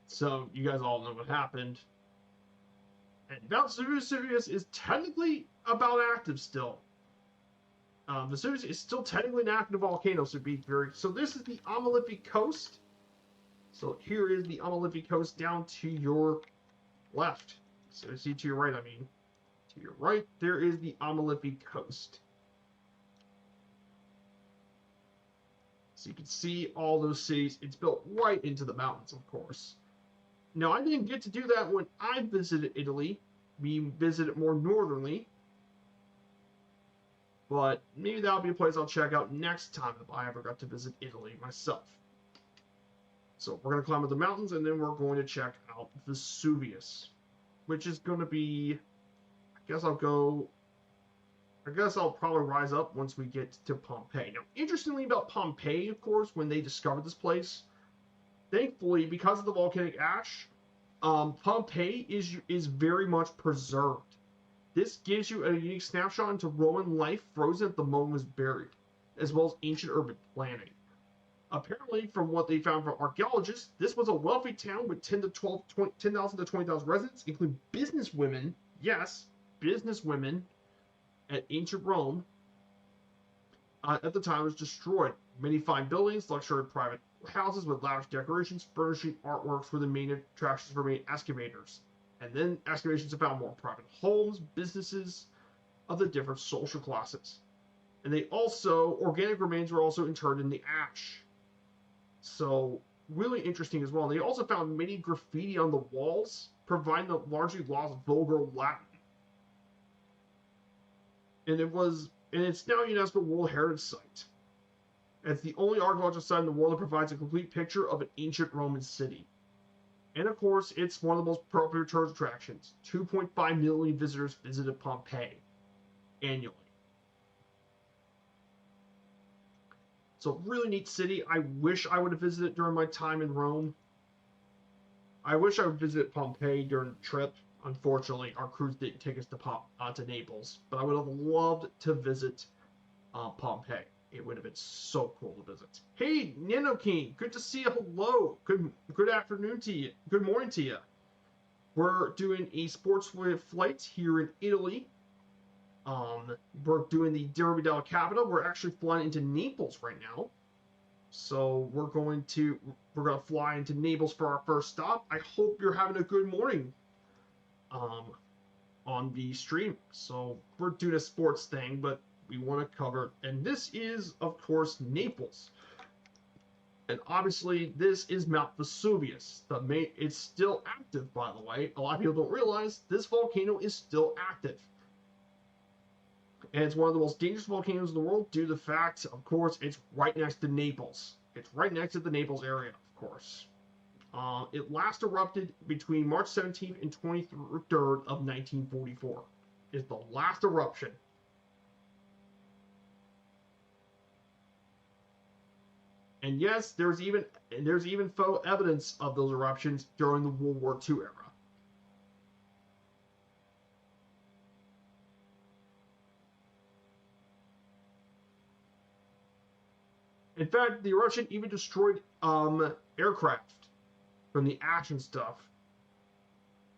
So you guys all know what happened. And Mount Vesuvius is technically about active still. Vesuvius is still technically an active volcano, so this is the Amalfi Coast. So here is the Amalfi Coast down to your left. So see to your right, I mean. To your right, there is the Amalfi Coast. So you can see all those cities. It's built right into the mountains, of course. Now, I didn't get to do that when I visited Italy. We visited more northernly. But maybe that'll be a place I'll check out next time if I ever got to visit Italy myself. So we're going to climb up the mountains, and then we're going to check out Vesuvius, which is going to be, I guess I'll probably rise up once we get to Pompeii. Now, interestingly about Pompeii, of course, when they discovered this place, thankfully, because of the volcanic ash, Pompeii is very much preserved. This gives you a unique snapshot into Roman life frozen at the moment it was buried, as well as ancient urban planning. Apparently, from what they found from archaeologists, this was a wealthy town with 10,000 to 20,000 residents, including businesswomen. Yes, businesswomen at ancient Rome. At the time, it was destroyed. Many fine buildings, luxury private houses with lavish decorations, furnishing artworks were the main attractions for many excavators. And then excavations have found more private homes, businesses of the different social classes. And organic remains were also interred in the ash. So, really interesting as well. They also found many graffiti on the walls, providing the largely lost vulgar Latin. And it's now a UNESCO World Heritage Site. It's the only archaeological site in the world that provides a complete picture of an ancient Roman city. And of course, it's one of the most popular tourist attractions. 2.5 million visitors visited Pompeii annually. So really neat city. I wish I would have visited during my time in Rome. I wish I would visit Pompeii during the trip. Unfortunately, our cruise didn't take us to Naples, but I would have loved to visit Pompeii. It would have been so cool to visit. Hey, Nano King, good to see you. Hello. Good afternoon to you. Good morning to you. We're doing a sports flight here in Italy. We're doing the Derby della Capitale. We're actually flying into Naples right now. So we're going to fly into Naples for our first stop. I hope you're having a good morning on the stream. So we're doing a sports thing, but we want to cover, and this is, of course, Naples. And obviously, this is Mount Vesuvius. It's still active, by the way. A lot of people don't realize this volcano is still active. And it's one of the most dangerous volcanoes in the world due to the fact, of course, it's right next to Naples. It's right next to the Naples area, of course. It last erupted between March 17th and 23rd of 1944. Is the last eruption. And yes, there's even photo evidence of those eruptions during the World War II era. In fact, the eruption even destroyed aircraft from the action stuff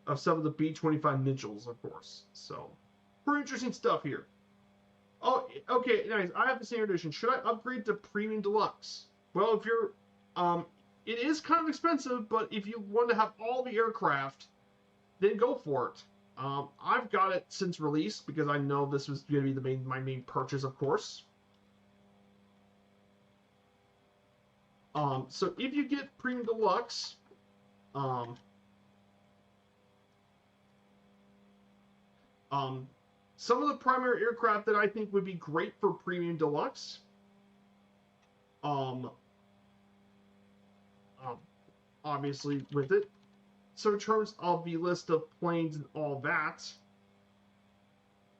of some of the B-25 Mitchells, of course. So, pretty interesting stuff here. Oh, okay, nice. I have the standard edition. Should I upgrade to Premium Deluxe? Well, if you're, it is kind of expensive, but if you want to have all the aircraft, then go for it. I've got it since release because I know this was going to be my main purchase, of course. So if you get Premium Deluxe, some of the primary aircraft that I think would be great for Premium Deluxe, obviously with it. So in terms of the list of planes and all that,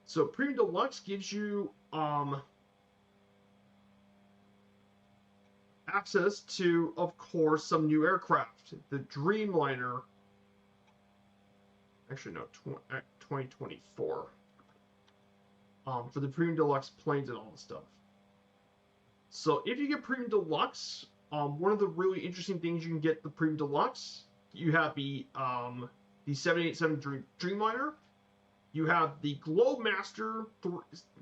so Premium Deluxe gives you access to, of course, some new aircraft. The Dreamliner, actually no, 2024. For the Premium Deluxe planes and all the stuff. So if you get Premium Deluxe, one of the really interesting things you can get the Premium Deluxe, you have the 787 Dreamliner, you have the Globemaster,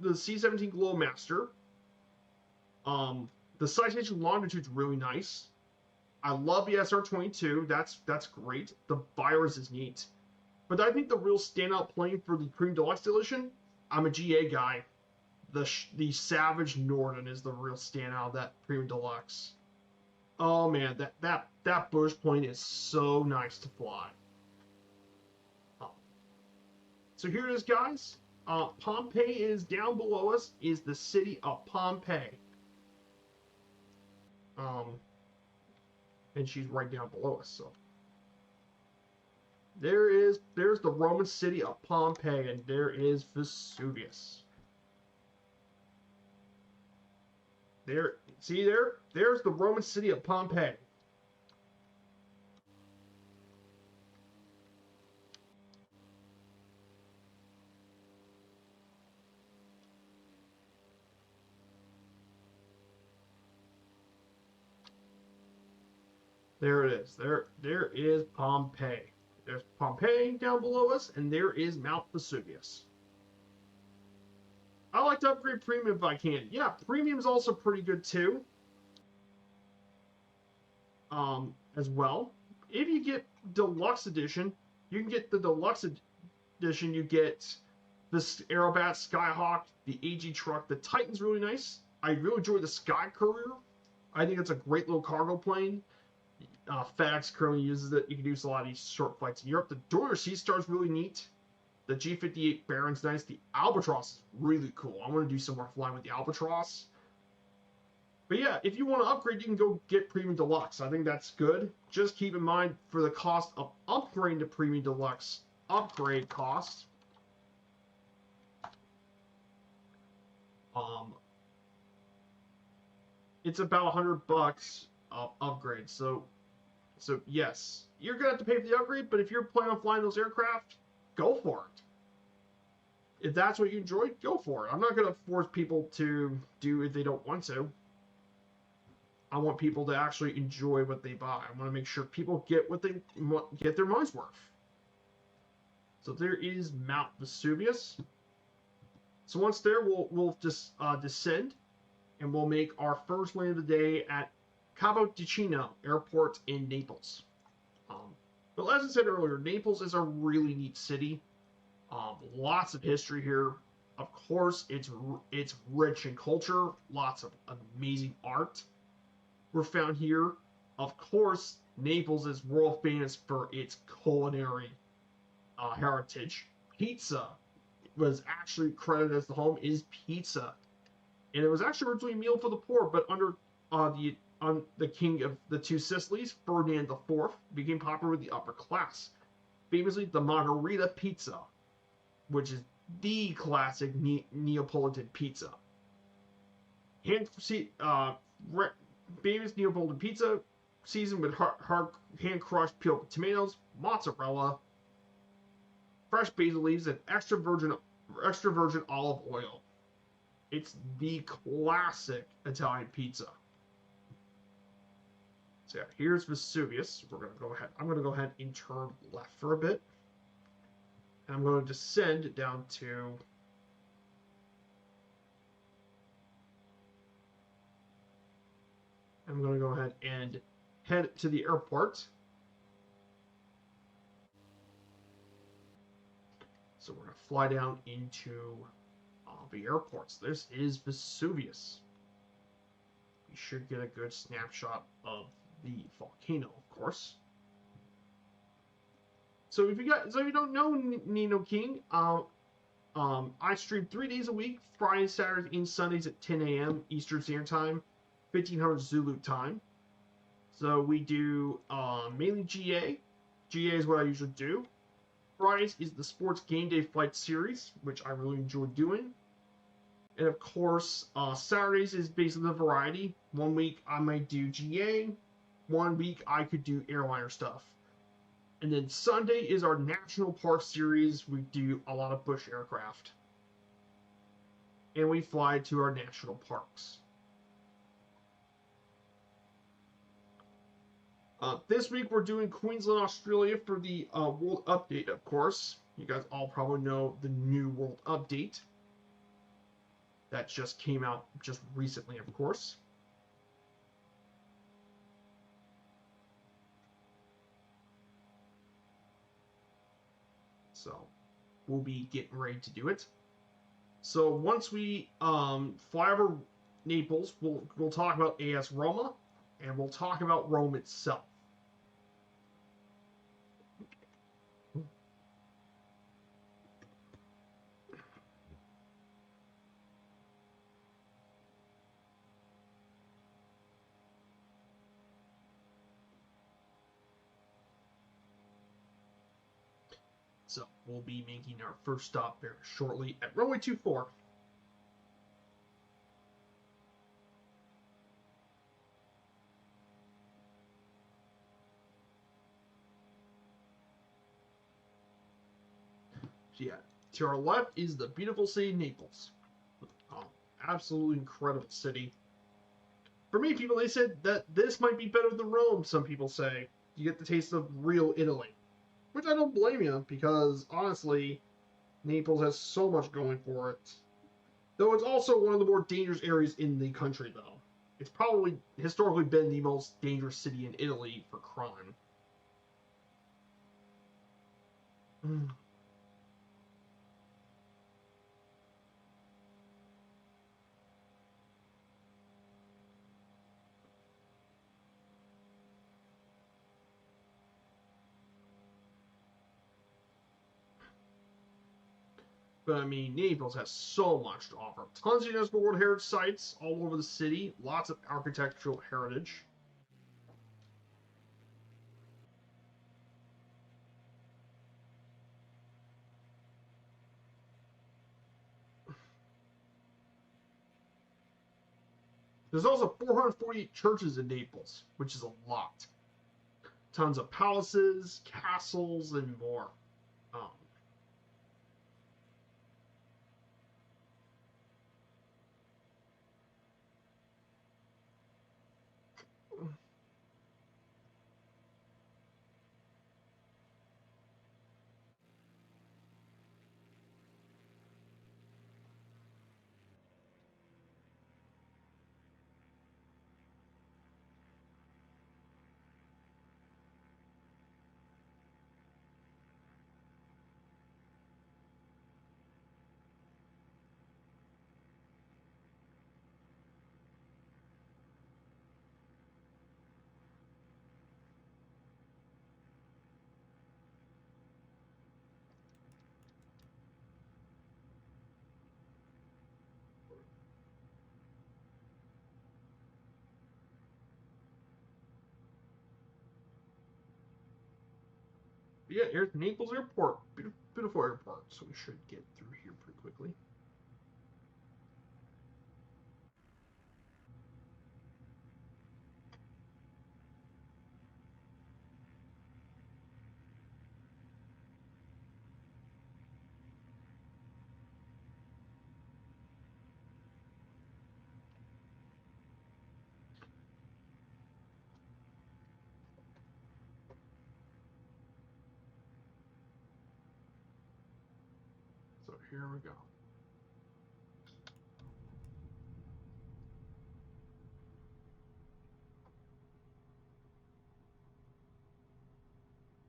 the C-17 Globemaster. The Citation Longitude's really nice. I love the SR-22. That's great. The virus is neat. But I think the real standout plane for the Premium Deluxe edition, I'm a GA guy. The Savage Norden is the real standout of that Premium Deluxe. Oh man, that Bush plane is so nice to fly. So here it is, guys. Pompeii is down below us. Is the city of Pompeii. And she's right down below us. So there's the Roman city of Pompeii, and there is Vesuvius. There's the Roman city of Pompeii. There it is. There is Pompeii. There's Pompeii down below us, and there is Mount Vesuvius. I like to upgrade Premium if I can. Yeah, Premium's also pretty good too. As well. If you get Deluxe Edition, you can get the Deluxe Edition. You get this Aerobat Skyhawk, the AG truck. The Titan's really nice. I really enjoy the Sky Courier. I think it's a great little cargo plane. FedEx currently uses it. You can do a lot of these short flights in Europe. The Dornier Sea Star is really neat. The G58 Baron's nice. The Albatross is really cool. I want to do some more flying with the Albatross. But yeah, if you want to upgrade, you can go get Premium Deluxe. I think that's good. Just keep in mind for the cost of upgrading to Premium Deluxe, upgrade cost. It's about $100 upgrade. So yes, you're gonna have to pay for the upgrade. But if you're planning on flying those aircraft, go for it. If that's what you enjoy, go for it. I'm not gonna force people to do if they don't want to. I want people to actually enjoy what they buy. I want to make sure people get what they get their money's worth. So there is Mount Vesuvius. So once there, we'll just descend, and we'll make our first land of the day at Capodichino Airport in Naples. But as I said earlier, Naples is a really neat city. Lots of history here. Of course, it's rich in culture. Lots of amazing art were found here. Of course, Naples is world famous for its culinary heritage. Pizza was actually credited as the home is pizza, and it was actually originally a meal for the poor, but under the king of the two Sicilies, Ferdinand IV, became popular with the upper class. Famously, the margherita pizza, which is the classic Neapolitan pizza. Hand, famous Neapolitan pizza, seasoned with hard hand-crushed peeled tomatoes, mozzarella, fresh basil leaves, and extra virgin olive oil. It's the classic Italian pizza. So yeah, here's Vesuvius. We're gonna go ahead. I'm gonna go ahead and turn left for a bit. And I'm going to descend down to I'm going to go ahead and head to the airport. So we're going to fly down into the airports. This is Vesuvius. We should get a good snapshot of the volcano, of course. So if you don't know Nino King, I stream 3 days a week, Fridays, Saturdays, and Sundays at 10 a.m. Eastern Standard Time, 1500 Zulu time. So we do mainly GA. GA is what I usually do. Fridays is the Sports Game Day Fight Series, which I really enjoy doing. And of course, Saturdays is basically the variety. 1 week I might do GA. 1 week I could do airliner stuff. And then Sunday is our National Park Series. We do a lot of bush aircraft. And we fly to our national parks. This week we're doing Queensland, Australia for the World Update, of course. You guys all probably know the new World Update. That just came out just recently, of course. So we'll be getting ready to do it. So once we fly over Naples, we'll talk about AS Roma, and we'll talk about Rome itself. So we'll be making our first stop very shortly at runway 24. So yeah, to our left is the beautiful city of Naples. Absolutely incredible city. For me, people, they said that this might be better than Rome, some people say. You get the taste of real Italy. Which I don't blame you, because honestly, Naples has so much going for it. Though it's also one of the more dangerous areas in the country, though. It's probably historically been the most dangerous city in Italy for crime. But I mean, Naples has so much to offer. Tons of UNESCO World Heritage sites all over the city. Lots of architectural heritage. There's also 448 churches in Naples, which is a lot. Tons of palaces, castles, and more. Um, yeah, here's Naples Airport. Beautiful, beautiful airport. So we should get through here pretty quickly. So here we go.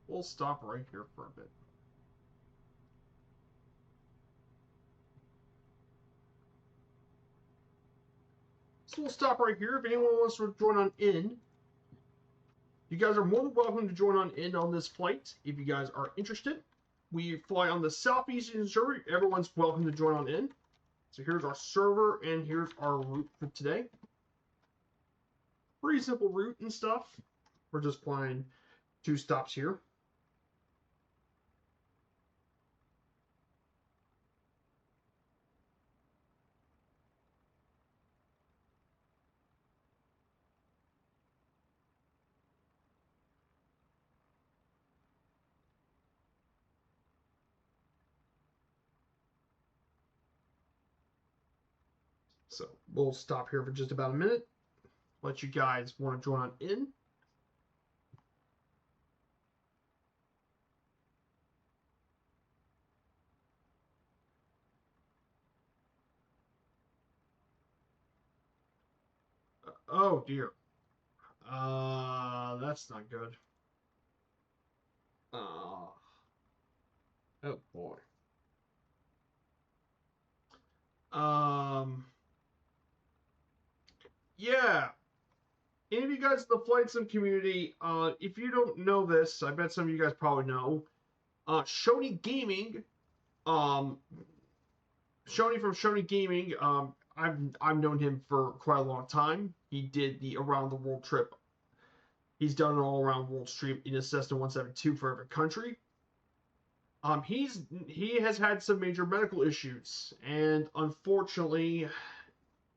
We'll stop right here for a bit. So we'll stop right here. If anyone wants to join on in, you guys are more than welcome to join on in on this flight if you guys are interested. We fly on the Southeastern server. Everyone's welcome to join on in. So here's our server and here's our route for today. Pretty simple route and stuff. We're just flying 2 stops here. So we'll stop here for just about a minute. Let you guys want to join on in. Oh dear. That's not good. Oh boy. Yeah. Any of you guys in the flight sim community, if you don't know this, I bet some of you guys probably know. Shoney Gaming, um, Shoney from Shoney Gaming, I've known him for quite a long time. He did the around the world trip. He's done an all around world trip in a Cessna 172 for every country. He has had some major medical issues, and unfortunately,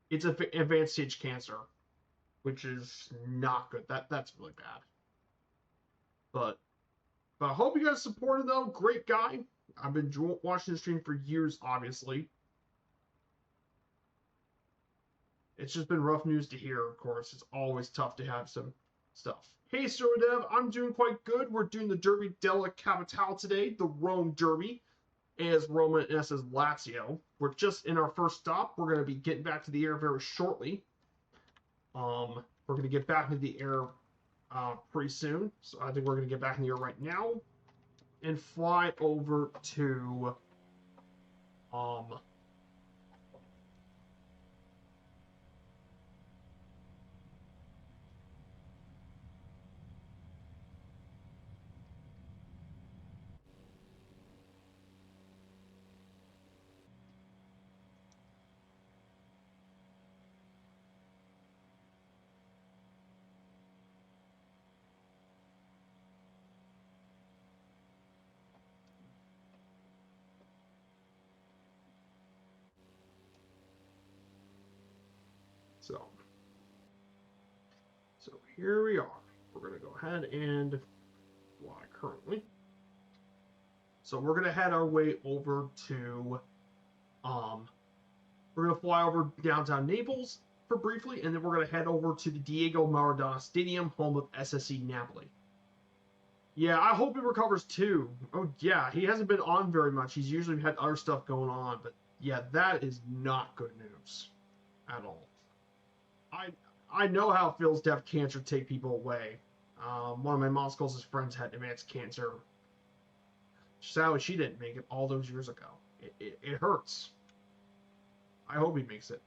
it's an advanced stage cancer, which is not good. That's really bad. But I hope you guys support him though. Great guy. I've been watching the stream for years, obviously. It's just been rough news to hear, of course. It's always tough to have some stuff. Hey, Dev, I'm doing quite good. We're doing the Derby della Capitale today, the Rome Derby, as Roma and as Lazio. We're just in our first stop. We're going to be getting back to the air very shortly. We're going to get back into the air pretty soon. So I think we're going to get back in the air right now and fly over to so here we are. We're going to go ahead and fly currently. So we're going to head our way over to we're going to fly over downtown Naples for briefly, and then we're going to head over to the Diego Maradona Stadium, home of SSC Napoli. Yeah, I hope he recovers too. Oh yeah, he hasn't been on very much. He's usually had other stuff going on, but yeah, that is not good news at all. I know how it feels to have cancer take people away. One of my mom's closest friends had advanced cancer. Sadly, she didn't make it all those years ago. It hurts. I hope he makes it.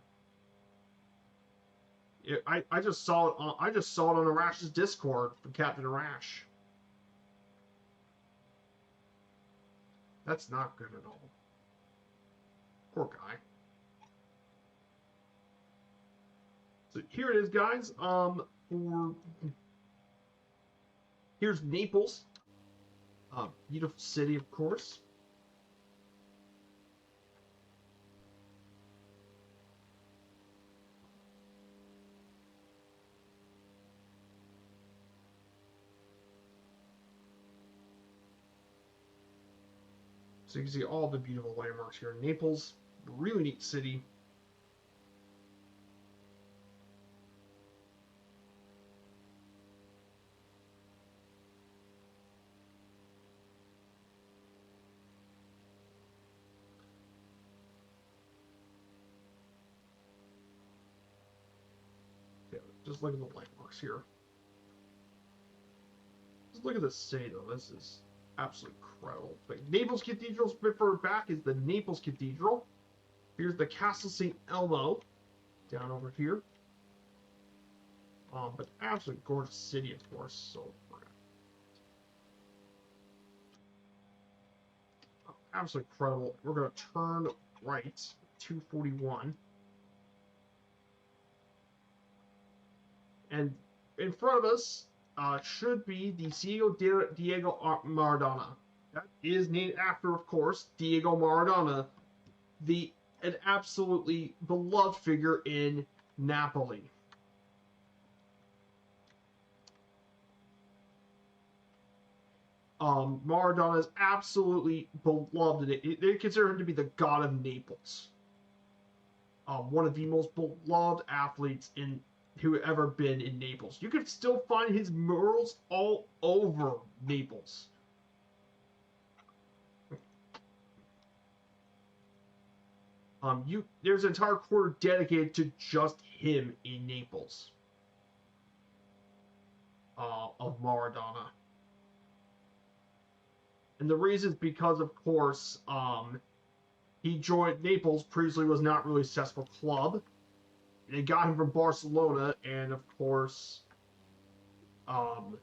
I just saw it. I just saw it on Arash's Discord from Captain Arash. That's not good at all. Poor guy. So here it is, guys. Here's Naples. Beautiful city, of course. So you can see all the beautiful landmarks here in Naples. Really neat city. Yeah, just look at the landmarks here. Just look at this city, though. This is absolutely incredible. But Naples Cathedral, a bit further back, is the Naples Cathedral. Here's the Castle St. Elmo down over here. But absolutely gorgeous city, of course. So absolutely incredible. We're going to turn right, 241. And in front of us should be the Diego Maradona. That is named after, of course, Diego Maradona, an absolutely beloved figure in Napoli. Maradona is absolutely beloved. They consider him to be the god of Naples. One of the most beloved athletes who ever been in Naples. You can still find his murals all over Naples. There's an entire quarter dedicated to just him in Naples. Of Maradona. And the reason is because, of course, he joined Naples. Previously, was not really a successful club. They got him from Barcelona, and of course, um,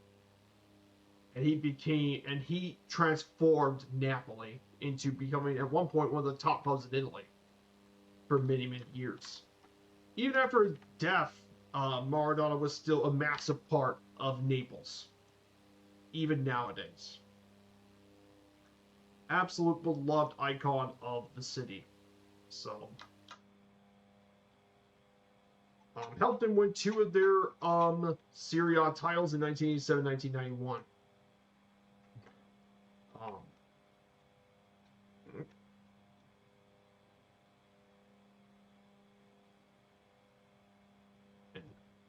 and he transformed Napoli into becoming at one point one of the top clubs in Italy for many years. Even after his death, Maradona was still a massive part of Naples, even nowadays. Absolute beloved icon of the city. So, helped them win two of their Serie A titles in 1987, 1991. Um, and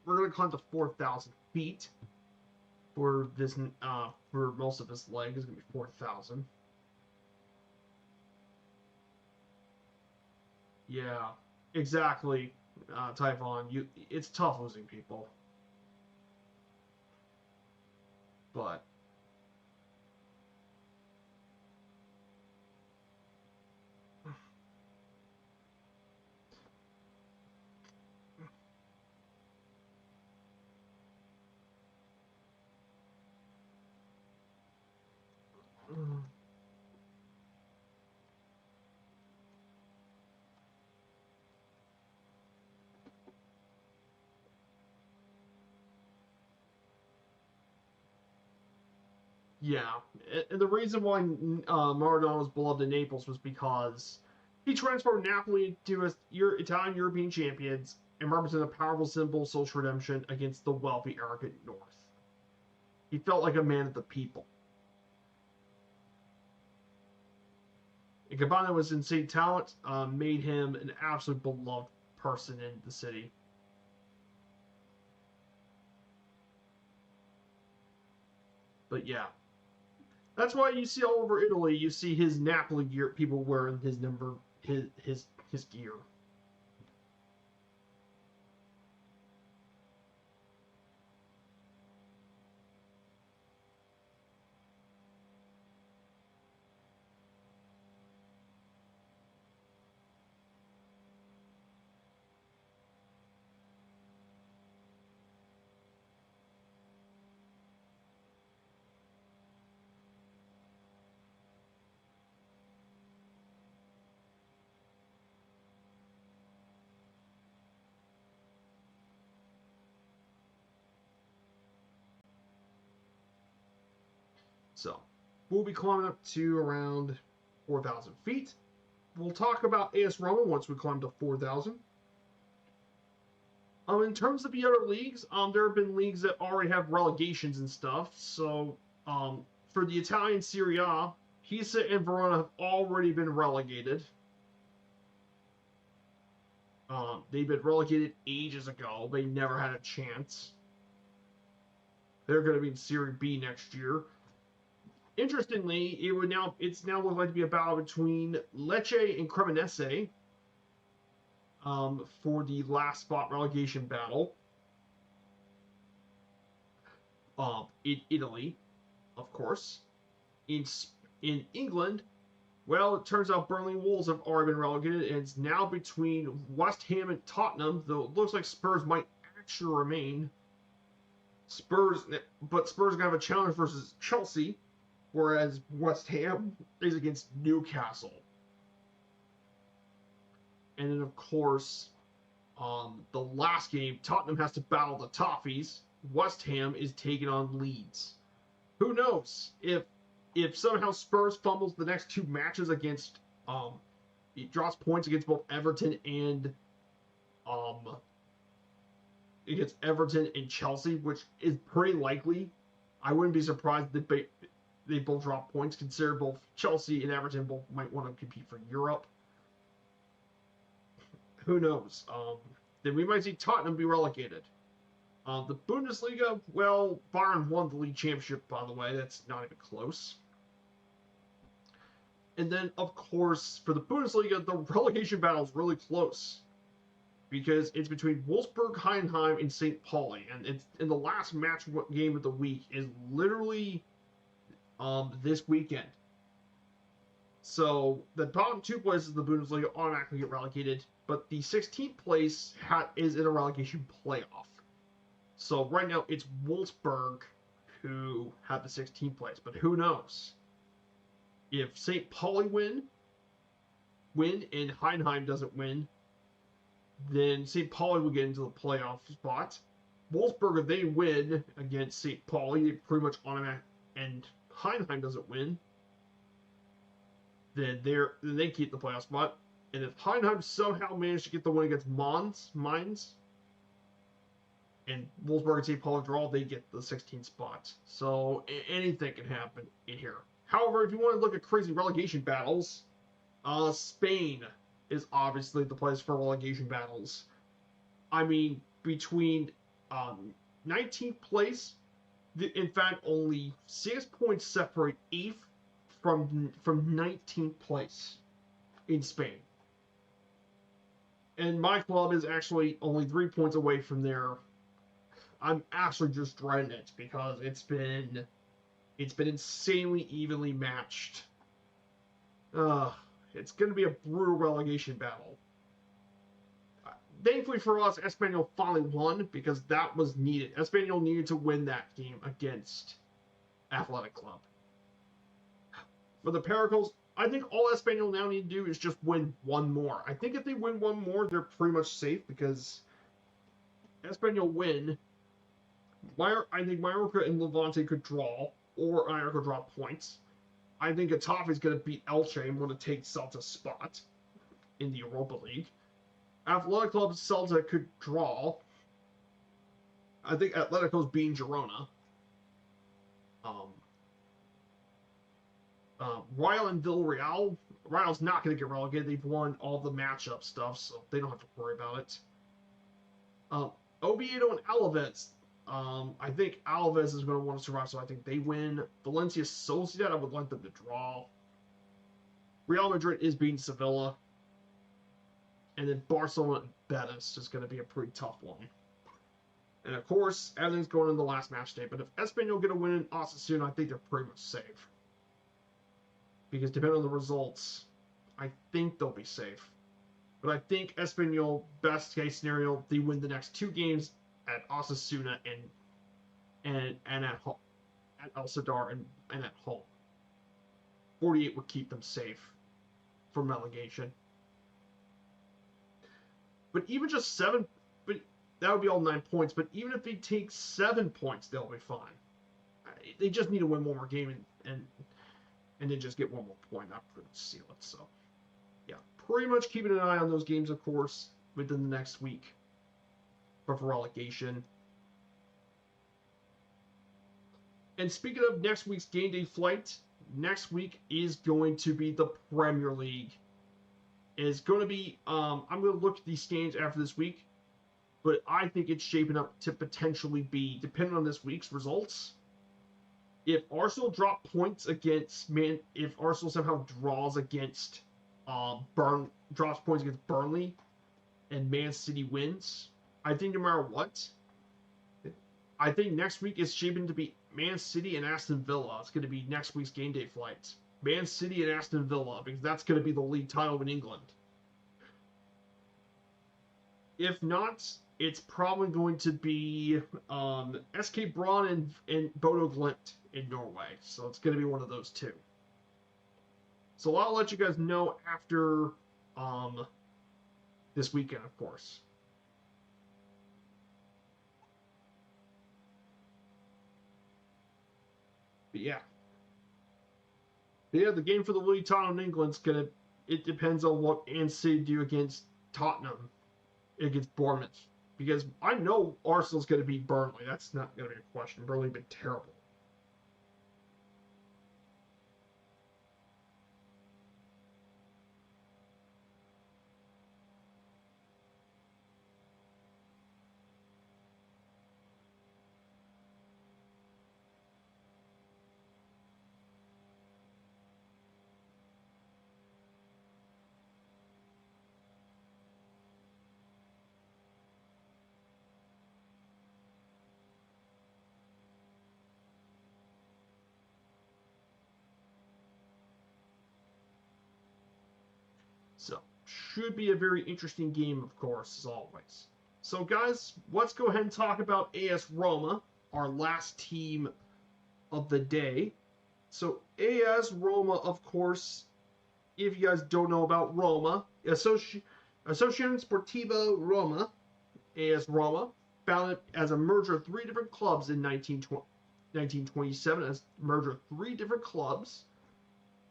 we're gonna climb to 4,000 feet for this. For most of this leg is gonna be 4,000. Yeah, exactly. Typhon, it's tough losing people, but yeah. And the reason why Maradona was beloved in Naples was because he transformed Napoli into Italian European champions and represented a powerful symbol of social redemption against the wealthy, arrogant North. He felt like a man of the people. And combined with his insane talent, made him an absolute beloved person in the city. But yeah, that's why you see all over Italy, you see his Napoli gear, people wearing his gear. So we'll be climbing up to around 4,000 feet. We'll talk about AS Roma once we climb to 4,000. In terms of the other leagues, there have been leagues that already have relegations and stuff. So, for the Italian Serie A, Pisa and Verona have already been relegated. They've been relegated ages ago. They never had a chance. They're going to be in Serie B next year. Interestingly, it's now looks like to be a battle between Lecce and Cremonese for the last spot relegation battle. In Italy, of course. In England, well, it turns out Burnley Wolves have already been relegated, and it's now between West Ham and Tottenham, though it looks like Spurs might actually remain. But Spurs are going to have a challenge versus Chelsea, whereas West Ham is against Newcastle. And then, of course, the last game, Tottenham has to battle the Toffees. West Ham is taking on Leeds. Who knows if somehow Spurs fumbles the next two matches against it draws points against both Everton and Chelsea, which is pretty likely. I wouldn't be surprised if they both drop points, considering both Chelsea and Everton both might want to compete for Europe. Who knows? Then we might see Tottenham be relegated. The Bundesliga, well, Bayern won the league championship, by the way. That's not even close. And then, of course, for the Bundesliga, the relegation battle is really close because it's between Wolfsburg, Heidenheim, and St. Pauli. And it's in the last match game of the week is literally this weekend. So the bottom two places of the Bundesliga automatically get relegated, but the 16th place is in a relegation playoff. So right now it's Wolfsburg who have the 16th place, but who knows? If St. Pauli win and Heidenheim doesn't win, then St. Pauli will get into the playoff spot. Wolfsburg, if they win against St. Pauli, they pretty much automatic, and Heidenheim doesn't win, then they keep the playoff spot. And if Heidenheim somehow managed to get the win against Mainz, and Wolfsburg and St. Pauli draw, they get the 16th spot. So anything can happen in here. However, if you want to look at crazy relegation battles, Spain is obviously the place for relegation battles. I mean, between 19th place, in fact, only 6 points separate 8th from 19th place in Spain. And my club is actually only 3 points away from there. I'm actually just dreading it because it's been insanely evenly matched. It's going to be a brutal relegation battle. Thankfully for us, Espanyol finally won because that was needed. Espanyol needed to win that game against Athletic Club. For the Pericles, I think all Espanyol now need to do is just win one more. I think if they win one more, they're pretty much safe because Espanyol win. I think Mallorca and Levante could draw, or Mallorca could drop points. I think Getafe is going to beat Elche and want to take Celta's spot in the Europa League. Athletic Club Celta could draw. I think Atletico's beating Girona. Real and Villarreal. Real's not going to get relegated. They've won all the matchup stuff, so they don't have to worry about it. Oviedo and Alaves. I think Alaves is going to want to survive, so I think they win. Valencia Sociedad, I would like them to draw. Real Madrid is beating Sevilla. And then Barcelona and Betis is going to be a pretty tough one. And of course, everything's going in the last match day. But if Espanyol get a win in Osasuna, I think they're pretty much safe. Because depending on the results, I think they'll be safe. But I think Espanyol, best case scenario, they win the next two games at Osasuna and at home, at El Sadar and at home. 48 would keep them safe from relegation. But even just 7, but that would be all 9 points. But even if they take 7 points, they'll be fine. They just need to win one more game, and and then just get one more point. That pretty much seal it. So, yeah, pretty much keeping an eye on those games, of course, within the next week. But for relegation. And speaking of next week's game day flight, next week is going to be the Premier League. It's going to be, I'm going to look at these games after this week, but I think it's shaping up to potentially be, depending on this week's results, if Arsenal drop points against if Arsenal somehow draws against drops points against Burnley, and Man City wins, I think no matter what, I think next week is shaping to be Man City and Aston Villa. It's going to be next week's game day flight. Man City and Aston Villa, because that's going to be the league title in England. If not, it's probably going to be SK Braun and Bodo Glimt in Norway. So it's going to be one of those two. So I'll let you guys know after this weekend, of course. But yeah. The game for the league title in England's it depends on what Man City do against Tottenham, against Bournemouth. Because I know Arsenal's going to beat Burnley. That's not going to be a question. Burnley's been terrible. So, should be a very interesting game, of course, as always. So, guys, let's go ahead and talk about AS Roma, our last team of the day. So, AS Roma, of course, if you guys don't know about Roma, Associazione Sportiva Roma, AS Roma, founded as a merger of three different clubs in 1927, as a merger of three different clubs.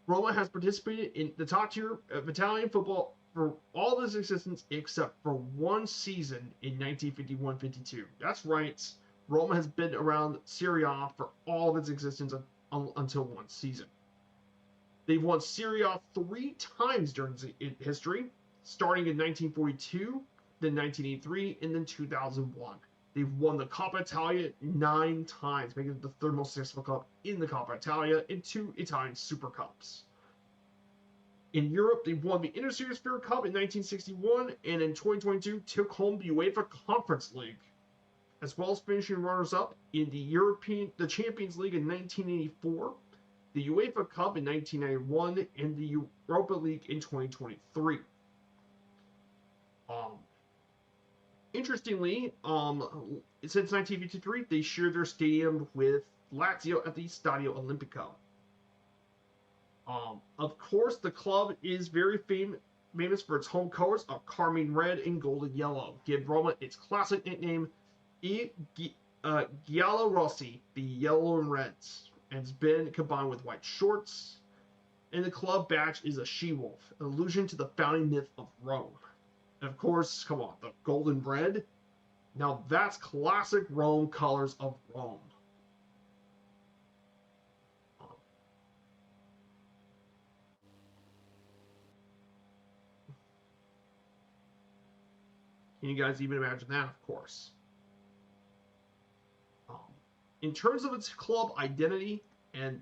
Roma has participated in the top tier of Italian football for all of its existence except for one season in 1951-52. That's right, Roma has been around Serie A for all of its existence until one season. They've won Serie A 3 times during its history, starting in 1942, then 1983, and then 2001. They've won the Coppa Italia 9 times, making it the third most successful club in the Coppa Italia and 2 Italian Super Cups. In Europe, they won the Intersphere Cup in 1961, and in 2022 took home the UEFA Conference League, as well as finishing runners-up in the Champions League in 1984, the UEFA Cup in 1991, and the Europa League in 2023. Interestingly, since 1953, they share their stadium with Lazio at the Stadio Olimpico. Of course, the club is very famous for its home colors of carmine red and golden yellow, give Roma its classic nickname, Giallo Rossi, the yellow and reds, and it's been combined with white shorts. And the club badge is a she-wolf, an allusion to the founding myth of Rome. And of course, come on, the golden red. Now that's classic Rome colors of Rome. Can you guys even imagine that, of course? In terms of its club identity, and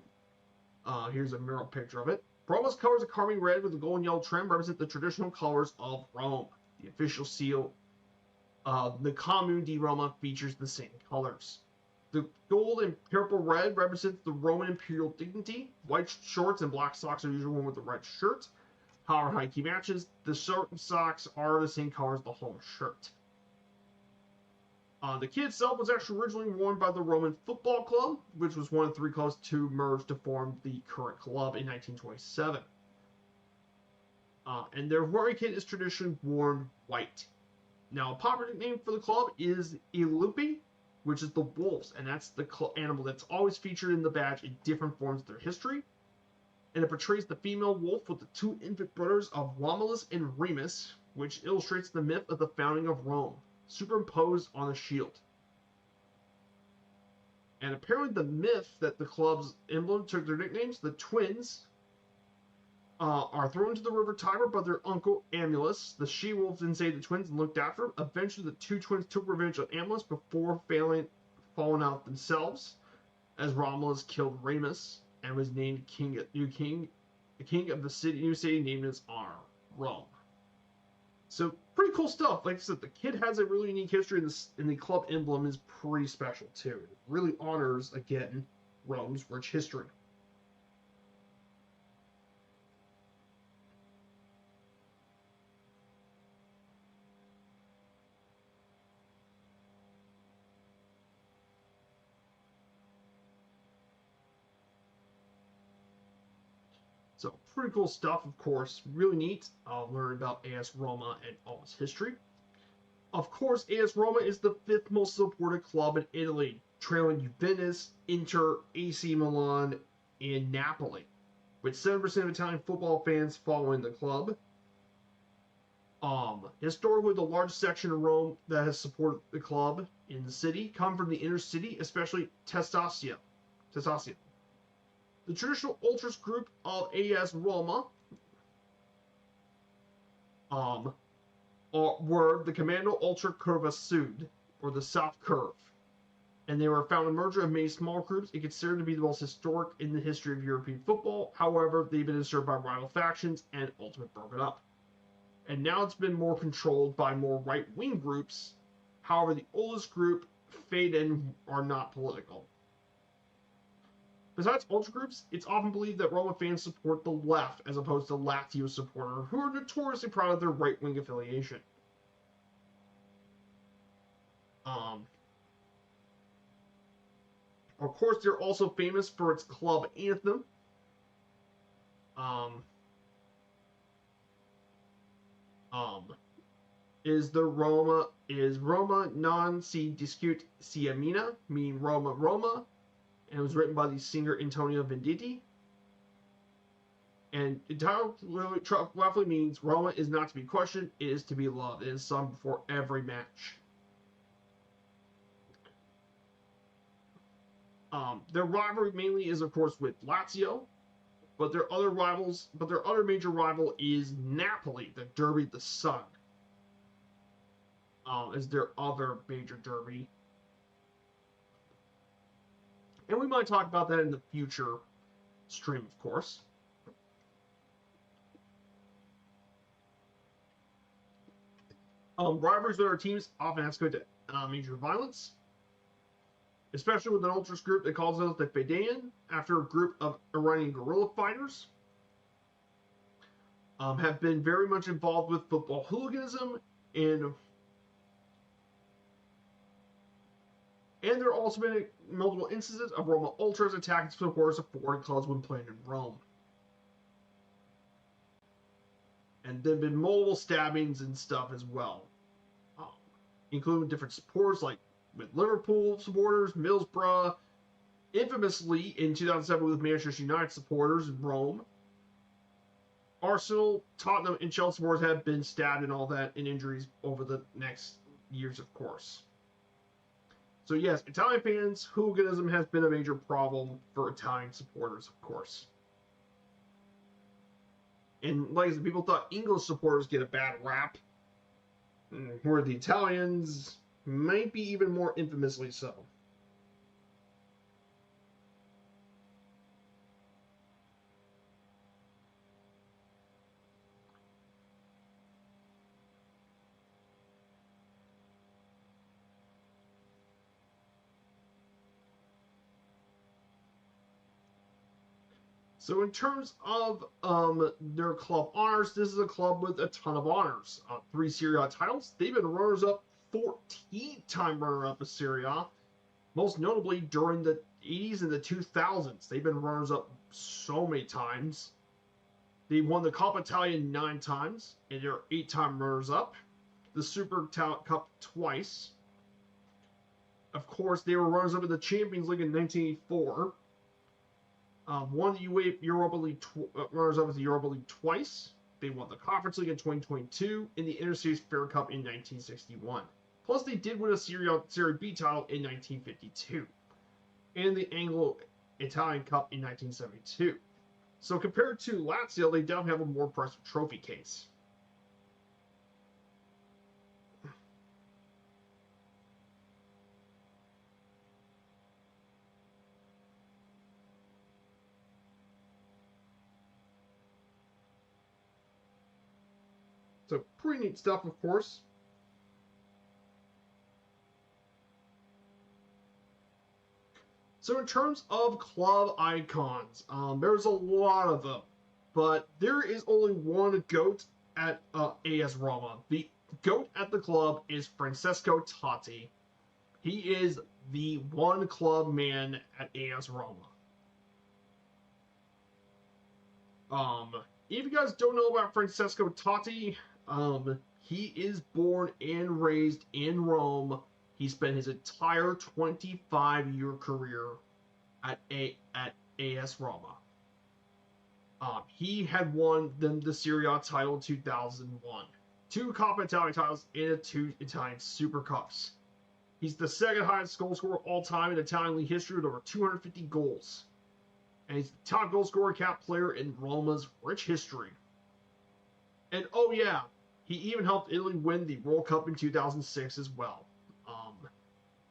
here's a mural picture of it, Roma's colors of carmine red with the gold and yellow trim represent the traditional colors of Rome. The official seal of the Comune di Roma features the same colors. The gold and purple red represents the Roman imperial dignity. White shorts and black socks are usually worn with the red shirt. However, high key matches, the shirt and socks are the same color as the home shirt. The kit itself was actually originally worn by the Roman Football Club, which was one of 3 clubs to merge to form the current club in 1927. And their wearing kit is traditionally worn white. Now, a popular name for the club is Ilupi, which is the wolves, and that's the animal that's always featured in the badge in different forms of their history. and it portrays the female wolf with the two infant brothers of Romulus and Remus, which illustrates the myth of the founding of Rome, superimposed on a shield. And apparently the myth that the club's emblem took their nicknames, the twins, are thrown into the river Tiber by their uncle Amulus. The she-wolf then saved the twins and looked after them. Eventually the two twins took revenge on Amulus before falling out themselves, as Romulus killed Remus and was named the king of the new city named in his honor, Rome. So pretty cool stuff. Like I said, the kid has a really unique history, and the club emblem is pretty special too. It really honors, again, Rome's rich history. So pretty cool stuff, of course. Really neat. I'll learn about AS Roma and all its history. Of course, AS Roma is the fifth most supported club in Italy, trailing Juventus, Inter, AC Milan, and Napoli, with 7% of Italian football fans following the club. Historically, the largest section of Rome that has supported the club in the city come from the inner city, especially Testaccio. The traditional ultras group of AS Roma were the Comando Ultra Curva Sud, or the South Curve, and they were found a merger of many small groups and considered to be the most historic in the history of European football. However, they've been disturbed by rival factions and ultimately broken up. And now it's been more controlled by more right-wing groups. However, the oldest group, faded, are not political. Besides ultra groups, it's often believed that Roma fans support the left as opposed to Lazio supporters, who are notoriously proud of their right-wing affiliation. Of course, they're also famous for its club anthem. Is Roma non si discute si amina, meaning Roma Roma, and it was written by the singer Antonio Venditti. And it roughly means Roma is not to be questioned, it is to be loved. It is sung before every match. Their rivalry mainly is, of course, with Lazio, but their other major rival is Napoli, the Derby of the Sun. Is their other major derby. And we might talk about that in the future stream, of course. Rivalries with our teams often escalate to major violence, especially with an ultras group that calls themselves the Fedayeen, after a group of Iranian guerrilla fighters. Have been very much involved with football hooliganism, and there have also been multiple instances of Roma ultras attacking supporters of foreign clubs when playing in Rome. And there have been multiple stabbings and stuff as well, including different supporters, like with Liverpool supporters, Middlesbrough, infamously in 2007 with Manchester United supporters in Rome. Arsenal, Tottenham, and Chelsea supporters have been stabbed and all that, and injuries over the next years, of course. So yes, Italian fans, hooliganism has been a major problem for Italian supporters, of course. And like I said, people thought English supporters get a bad rap, where the Italians might be even more infamously so. So in terms of their club honors, this is a club with a ton of honors. 3 Serie A titles. They've been runners-up 14-time runner-up of Serie A, most notably during the 80s and the 2000s. They've been runners-up so many times. They won the Coppa Italia 9 times, and they're 8-time runners-up. The Super Cup twice. Of course, they were runners-up in the Champions League in 1984. Won the Europa League runners-up of the Europa League twice. They won the Conference League in 2022 and the Interseries Fair Cup in 1961. Plus, they did win a Serie B title in 1952 and the Anglo-Italian Cup in 1972. So compared to Lazio, they definitely have a more impressive trophy case. So pretty neat stuff, of course. So in terms of club icons, there's a lot of them, but there is only one GOAT at AS Roma. The GOAT at the club is Francesco Totti. He is the one club man at AS Roma. If you guys don't know about Francesco Totti, he is born and raised in Rome. He spent his entire 25-year career at AS Roma. He had won the Serie A title in 2001, 2 Coppa Italia titles, and 2 Italian Super Cups. He's the second highest goal scorer of all time in Italian league history with over 250 goals. And he's the top goal scorer cap player in Roma's rich history. And oh yeah, he even helped Italy win the World Cup in 2006 as well.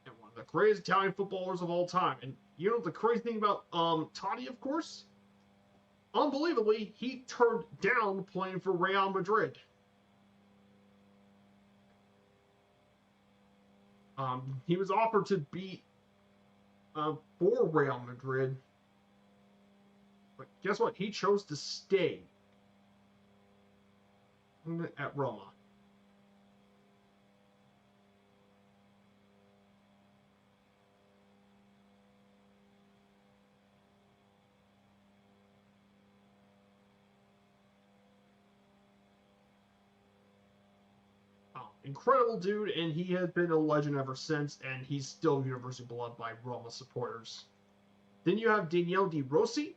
And one of the greatest Italian footballers of all time. And you know the crazy thing about Totti, of course? Unbelievably, he turned down playing for Real Madrid. He was offered to be for Real Madrid. But guess what? He chose to stay at Roma. Incredible dude, and he has been a legend ever since, and he's still universally beloved by Roma supporters. Then you have Daniele De Rossi,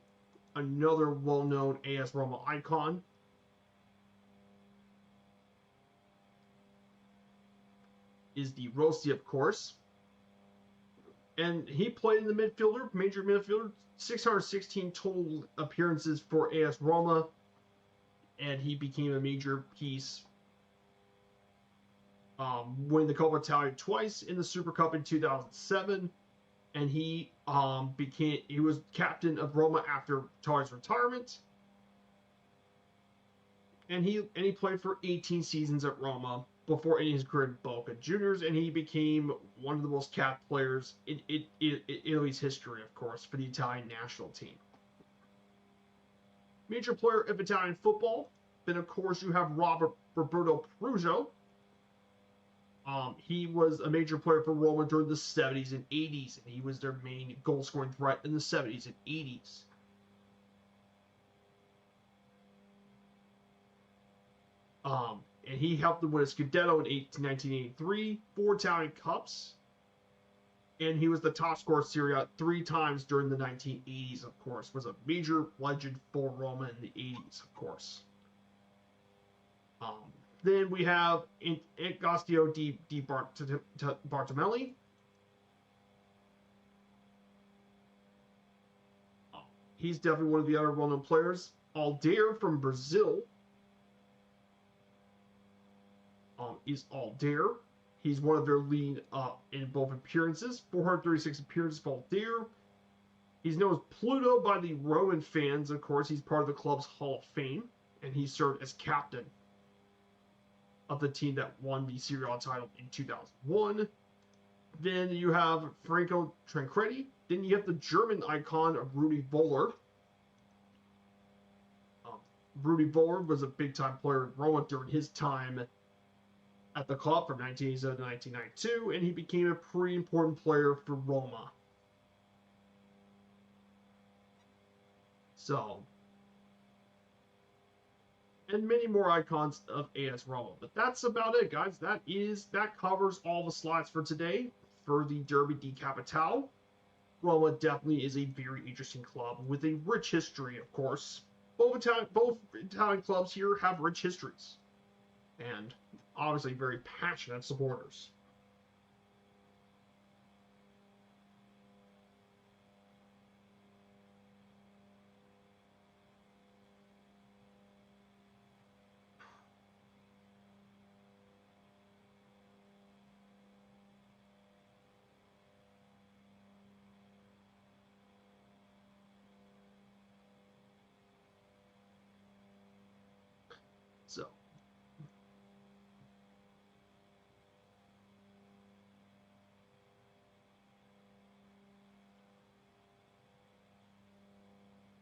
another well-known AS Roma icon. Is De Rossi, of course. And he played in the midfielder, major midfielder, 616 total appearances for AS Roma, and he became a major piece. Winning the Coppa Italia twice in the Super Cup in 2007, and he was captain of Roma after Totti's retirement, and he played for 18 seasons at Roma before ending his career in Boca Juniors, and he became one of the most capped players in Italy's history, of course, for the Italian national team. Major player of Italian football. Then, of course, you have Roberto Perugio. He was a major player for Roma during the 70s and 80s, and he was their main goal-scoring threat in the 70s and 80s. And he helped them win a Scudetto in 1983, 4 Italian Cups, and he was the top scorer of Serie A 3 times during the 1980s, of course. Was a major legend for Roma in the 80s, of course. Then we have Ignacio Di Bartolomei. He's definitely one of the other well-known players. Aldair from Brazil. Is Aldair. He's one of their lead in both appearances. 436 appearances for Aldair. He's known as Pluto by the Roman fans, of course. He's part of the club's Hall of Fame, and he served as captain of the team that won the Serie A title in 2001. Then you have Franco Tancredi. Then you have the German icon of Rudi Völler. Rudi Völler was a big-time player in Roma during his time at the club from 1987 to 1992, and he became a pretty important player for Roma. So, and many more icons of AS Roma. But that's about it, guys. That covers all the slots for today for the Derby di Capitale. Roma definitely is a very interesting club with a rich history, of course. Both Italian clubs here have rich histories and obviously very passionate supporters. So,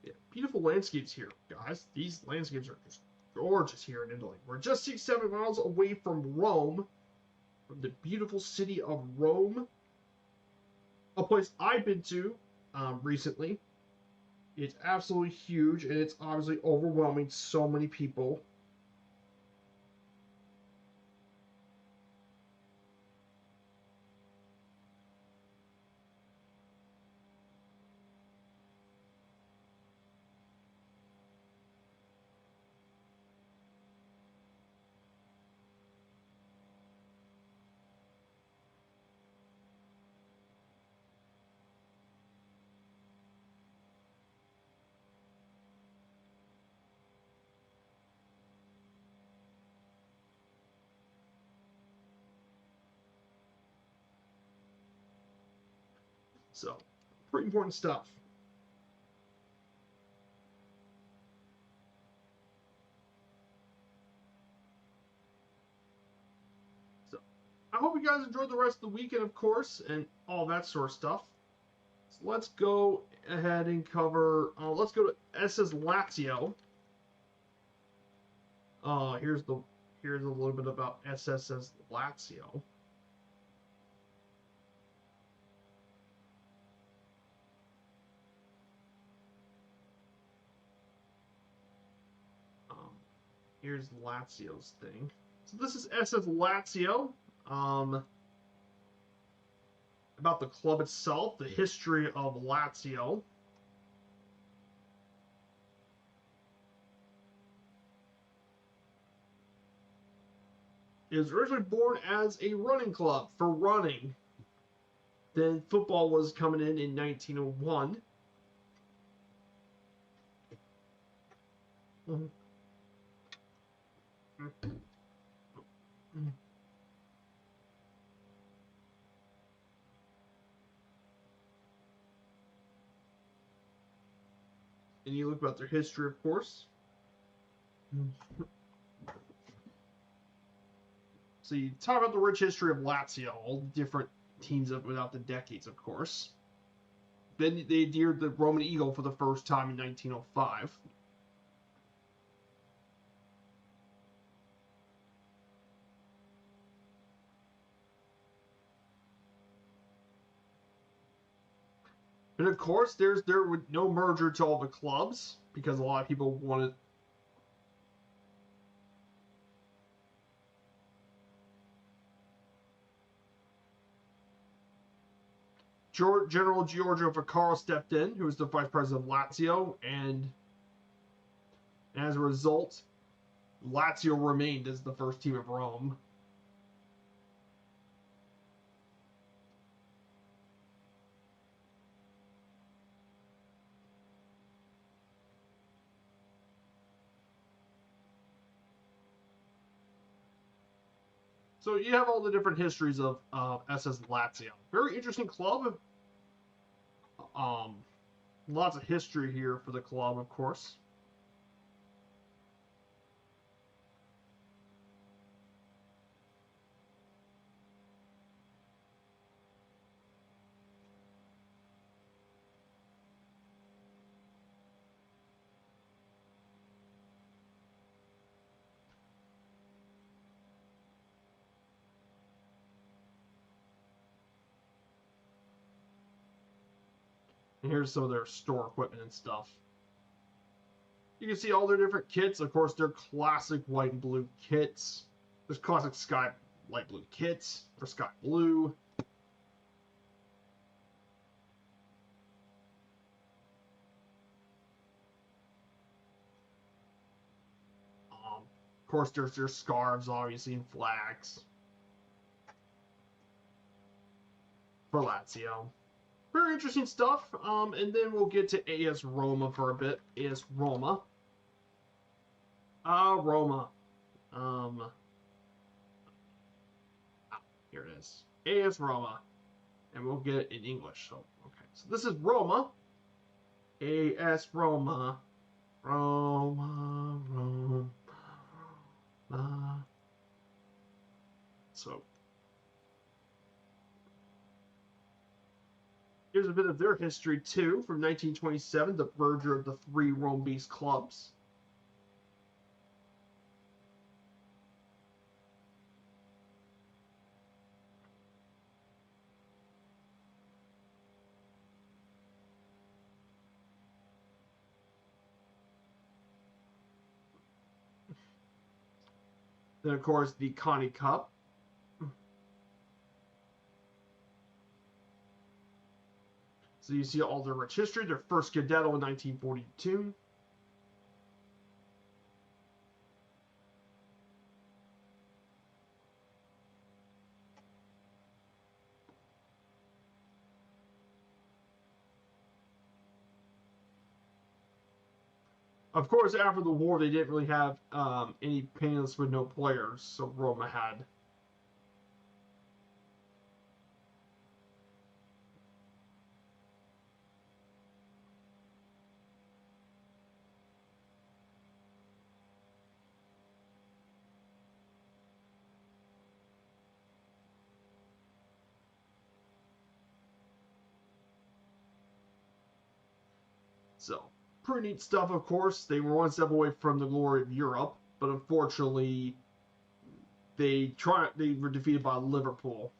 yeah, beautiful landscapes here, guys. These landscapes are just gorgeous here in Italy. We're just 6-7 miles away from Rome, from the beautiful city of Rome, a place I've been to recently. It's absolutely huge, and it's obviously overwhelming so many people. So, pretty important stuff. So, I hope you guys enjoyed the rest of the weekend, of course, and all that sort of stuff. So let's go ahead and cover. Let's go to SS Lazio. Uh, here's the here's a little bit about SS's Lazio. Um, here's Lazio's thing. So this is SS Lazio. Um, about the club itself, the history of Lazio. It was originally born as a running club for running. Then football was coming in 1901. Mm-hmm. And you look about their history, of course. So you talk about the rich history of Lazio, all the different teams of without the decades, of course. Then they adhered the Roman eagle for the first time in 1905. And of course, there was no merger to all the clubs because a lot of people wanted. General Giorgio Vaccaro stepped in, who was the vice president of Lazio, and as a result, Lazio remained as the first team of Rome. So you have all the different histories of SS Lazio. Very interesting club. Um, Lots of history here for the club, of course. And here's some of their store equipment and stuff. You can see all their different kits. Of course, their classic white and blue kits. There's classic sky light blue kits for sky blue. course, there's their scarves, obviously, and flags for Lazio. Very interesting stuff. And then we'll get to AS Roma for a bit. AS Roma. Roma. Here it is. AS Roma. And we'll get it in English. So, okay. So this is Roma. AS Roma. Roma. So, here's a bit of their history, too, from 1927, the merger of the three Rome-based clubs. Then, of course, the Conti Cup. So you see all their rich history. Their first Scudetto in 1942. Of course, after the war, they didn't really have any penniless with no players, so Roma had. So, pretty neat stuff, of course. They were one step away from the glory of Europe, but unfortunately, they were defeated by Liverpool.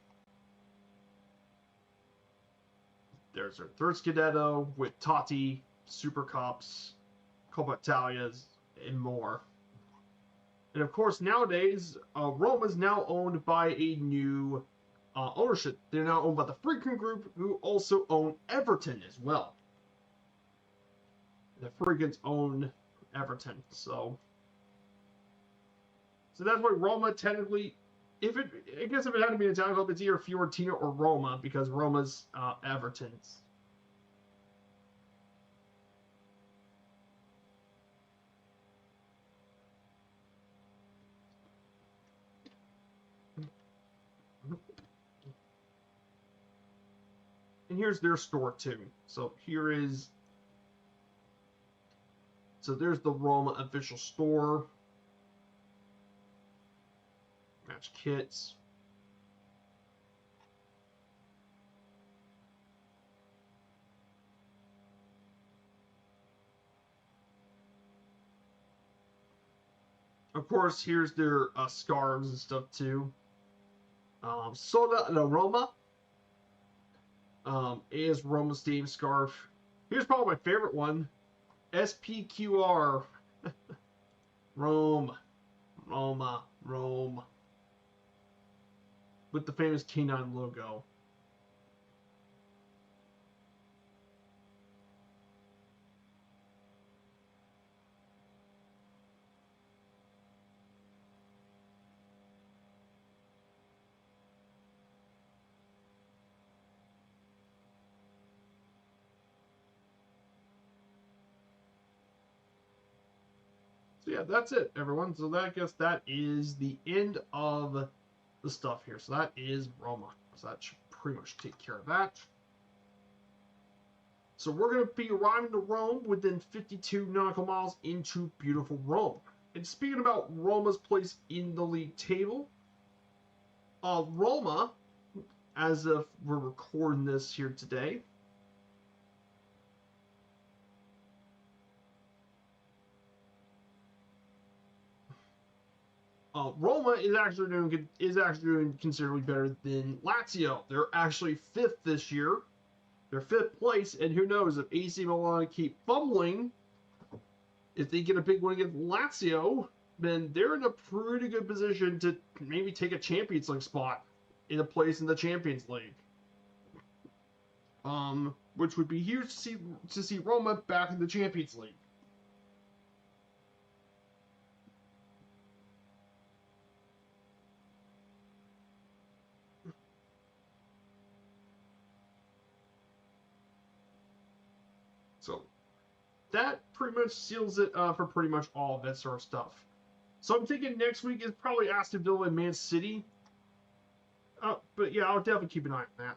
There's their third Scudetto with Totti, Super Cups, Coppa Italias, and more. And of course, nowadays, Roma is now owned by a new ownership. They're now owned by the Friedkin Group, who also own Everton as well. The Friedkins own Everton, so that's why Roma technically, I guess if it had to be an Italian club, it's either Fiorentina or Roma, because Roma's Everton's. And here's their store too. So there's the Roma official store. Match kits. Of course, here's their scarves and stuff too. Soda and Roma. AS Roma Stadium scarf. Here's probably my favorite one. SPQR. Rome. With the famous K9 logo. So yeah, that's it, everyone. So I guess that is the end of the stuff here. So that is Roma. So that should pretty much take care of that. So we're going to be arriving to Rome within 52 nautical miles into beautiful Rome. And speaking about Roma's place in the league table, Roma, as if we're recording this here today, Roma is actually doing considerably better than Lazio. They're actually fifth this year. They're fifth place, and who knows if AC Milan keep fumbling, if they get a big win against Lazio, then they're in a pretty good position to maybe take a Champions League spot in a place in the Champions League. Which would be huge to see Roma back in the Champions League. So that pretty much seals it for pretty much all of that sort of stuff. So I'm thinking next week is probably Aston Villa and Man City. But yeah, I'll definitely keep an eye on that.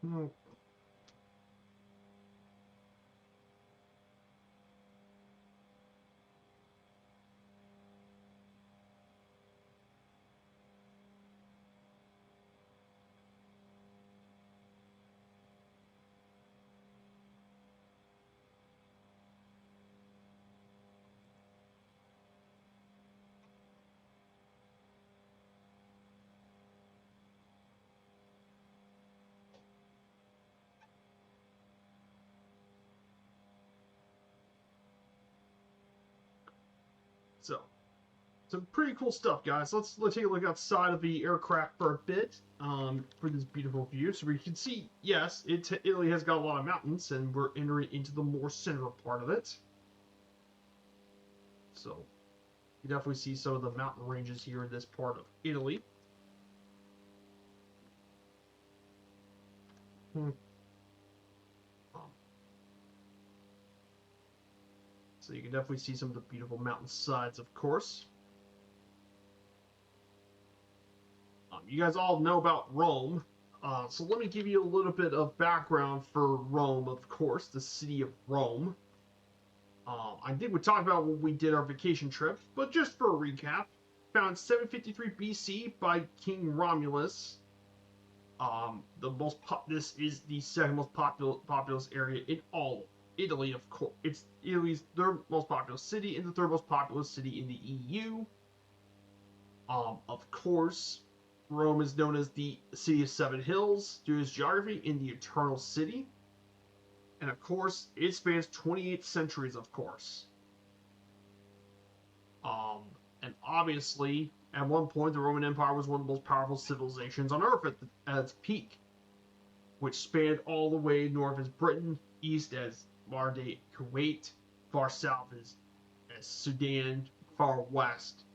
Hmm. So some pretty cool stuff, guys. Let's take a look outside of the aircraft for a bit for this beautiful view. So we can see, yes, Italy has got a lot of mountains, and we're entering into the more central part of it. So you definitely see some of the mountain ranges here in this part of Italy. Hmm. Um, so you can definitely see some of the beautiful mountain sides, of course. You guys all know about Rome. So let me give you a little bit of background for Rome, of course, the city of Rome. I think we talked about when we did our vacation trip, but just for a recap, founded 753 BC by King Romulus. This is the second most populous area in all of Italy. Of course, it's Italy's third most populous city and the third most populous city in the EU. Of course, Rome is known as the City of Seven Hills due to its geography in the Eternal City. And of course, it spans 28 centuries, of course. Um, and obviously, at one point, the Roman Empire was one of the most powerful civilizations on Earth at its peak, which spanned all the way north as Britain, east as modern-day Kuwait, far south as Sudan, far west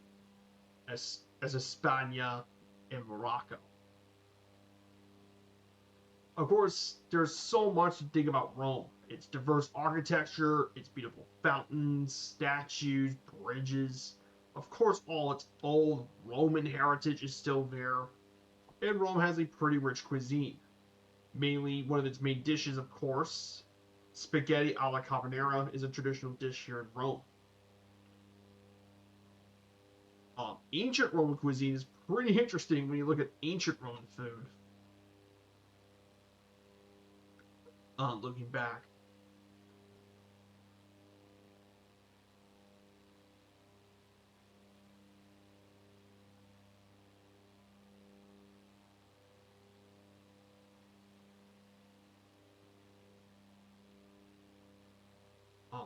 as España and Morocco. Of course, there's so much to think about Rome. Its diverse architecture, its beautiful fountains, statues, bridges. Of course, all its old Roman heritage is still there. And Rome has a pretty rich cuisine. Mainly, one of its main dishes, of course, spaghetti alla carbonara is a traditional dish here in Rome. Ancient Roman cuisine is pretty interesting when you look at ancient Roman food. Looking back,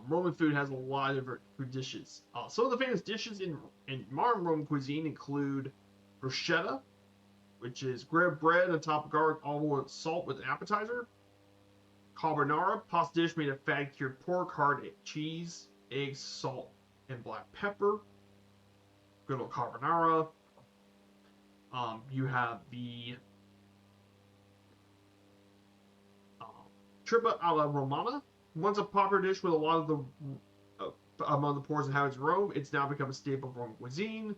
Roman food has a lot of different food dishes. Some of the famous dishes in modern Roman cuisine include bruschetta, which is grilled bread on top of garlic, olive oil, and salt with an appetizer. Carbonara, pasta dish made of fatty cured pork, hard cheese, eggs, salt, and black pepper. Good old carbonara. You have the um, trippa alla romana. Once a popular dish with a lot of the among the poor's inhabitants of Rome, it's now become a staple of Roman cuisine.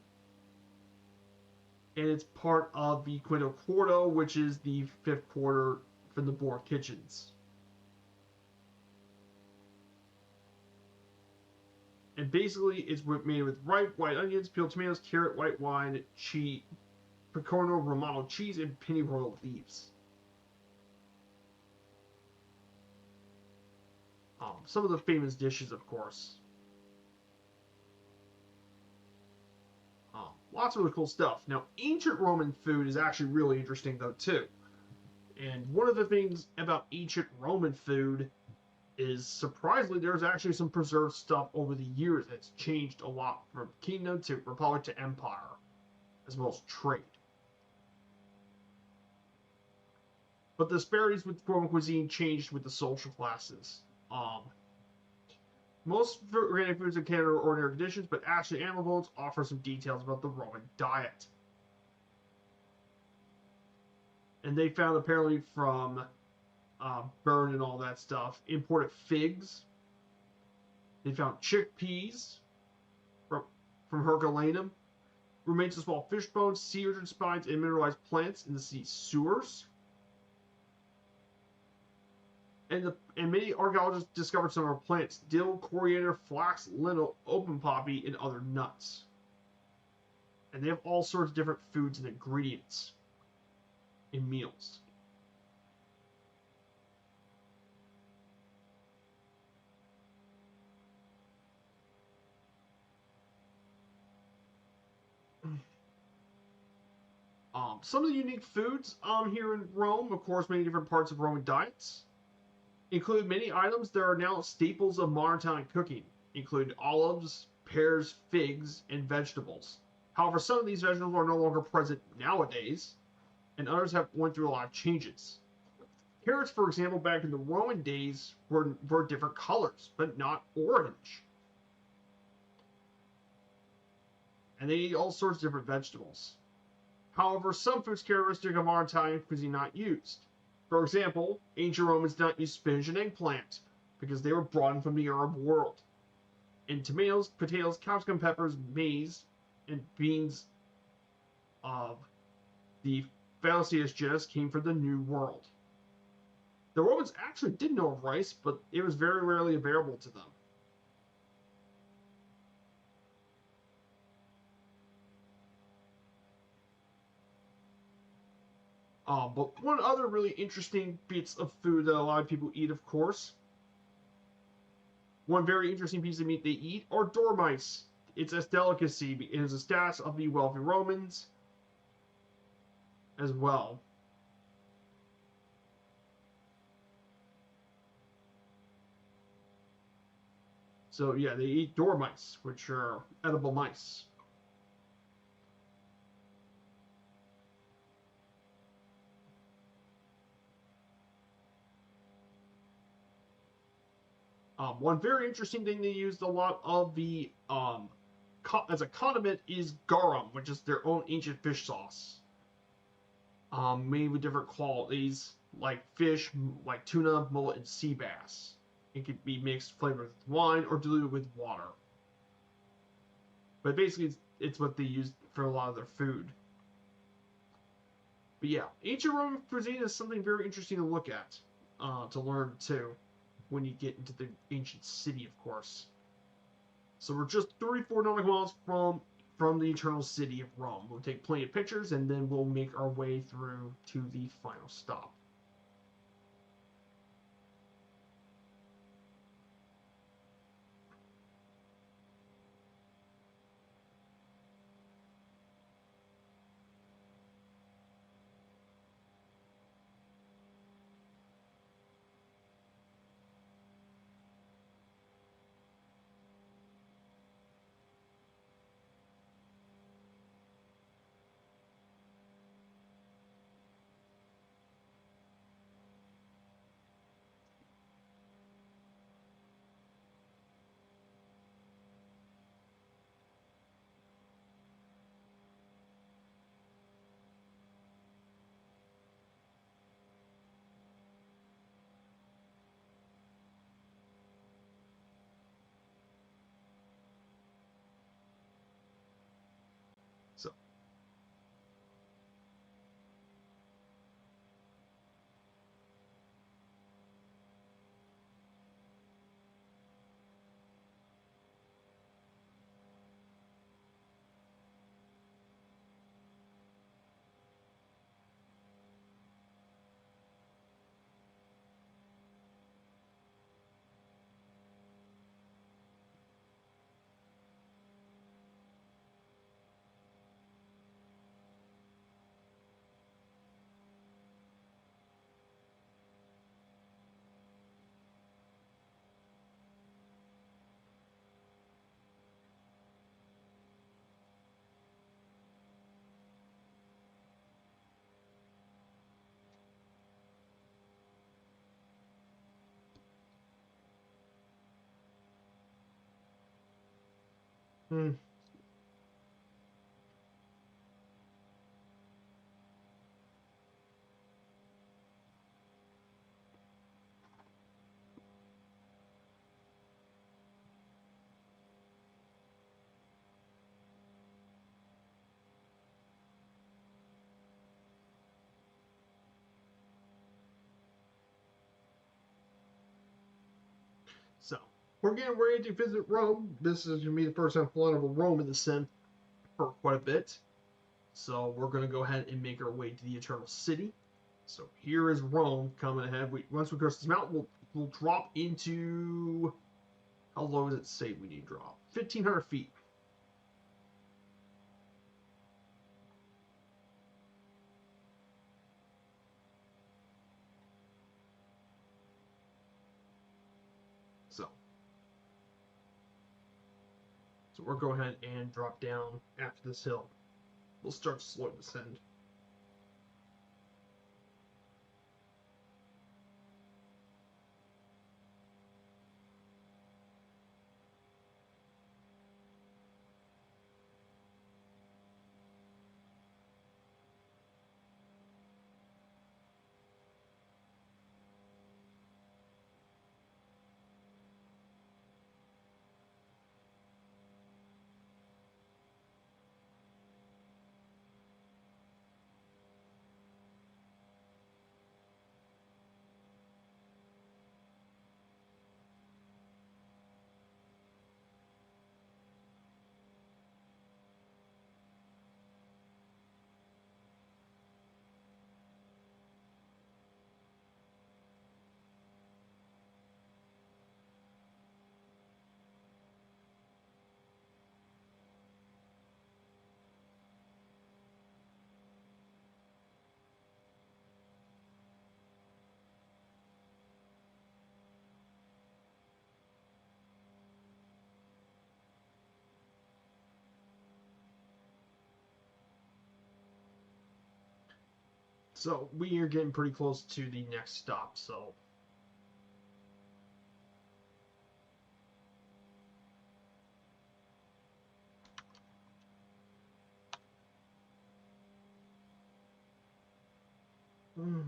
And it's part of the Quinto Quarto, which is the fifth quarter from the Boer kitchens. And basically, it's made with ripe white onions, peeled tomatoes, carrot, white wine, cheese, pecorino romano cheese, and pennyroyal leaves. Some of the famous dishes, of course. Lots of really cool stuff. Now, ancient Roman food is actually really interesting, though, too. And one of the things about ancient Roman food is, surprisingly, there's actually some preserved stuff over the years that's changed a lot from kingdom to republic to empire, as well as trade. But the disparities with Roman cuisine changed with the social classes. Most organic foods in Canada are ordinary conditions, but actually Animal Bones offer some details about the Roman diet. And they found apparently from Bern and all that stuff, imported figs. They found chickpeas from Herculaneum, remains of small fish bones, sea urchin spines, and mineralized plants in the sea sewers. And many archaeologists discovered some of our plants: dill, coriander, flax, lentil, open poppy, and other nuts. And they have all sorts of different foods and ingredients in meals. Some of the unique foods here in Rome, of course, many different parts of Roman diets, include many items that are now staples of modern Italian cooking, including olives, pears, figs, and vegetables. However, some of these vegetables are no longer present nowadays, and others have went through a lot of changes. Carrots, for example, back in the Roman days were different colors, but not orange. And they eat all sorts of different vegetables. However, some foods characteristic of modern Italian cuisine not used. For example, ancient Romans did not use spinach and eggplant because they were brought in from the Arab world. And tomatoes, potatoes, capsicum, peppers, maize, and beans of the Phallaceous genus came from the New World. The Romans actually did know of rice, but it was very rarely available to them. But one other really interesting bits of food that a lot of people eat, of course, one very interesting piece of meat they eat are dormice. It's a delicacy. It is a status of the wealthy Romans as well. So yeah, they eat dormice, which are edible mice. One very interesting thing they used a lot of the as a condiment is garum, which is their own ancient fish sauce, made with different qualities like fish, like tuna, mullet, and sea bass. It could be mixed flavored with wine or diluted with water. But basically, it's what they use for a lot of their food. But yeah, ancient Roman cuisine is something very interesting to look at, to learn too, when you get into the ancient city, of course. So we're just 34 nautical miles from the eternal city of Rome. We'll take plenty of pictures, and then we'll make our way through to the final stop. Hmm. So we're getting ready to visit Rome. This is gonna be the first time flying over Rome in the sim for quite a bit. So we're gonna go ahead and make our way to the Eternal City. So here is Rome coming ahead. Once we cross this mountain, we'll drop into, how low does it say we need to drop? 1,500 feet. So we're going ahead and drop down after this hill. We'll start slow descend. So we are getting pretty close to the next stop. So mm,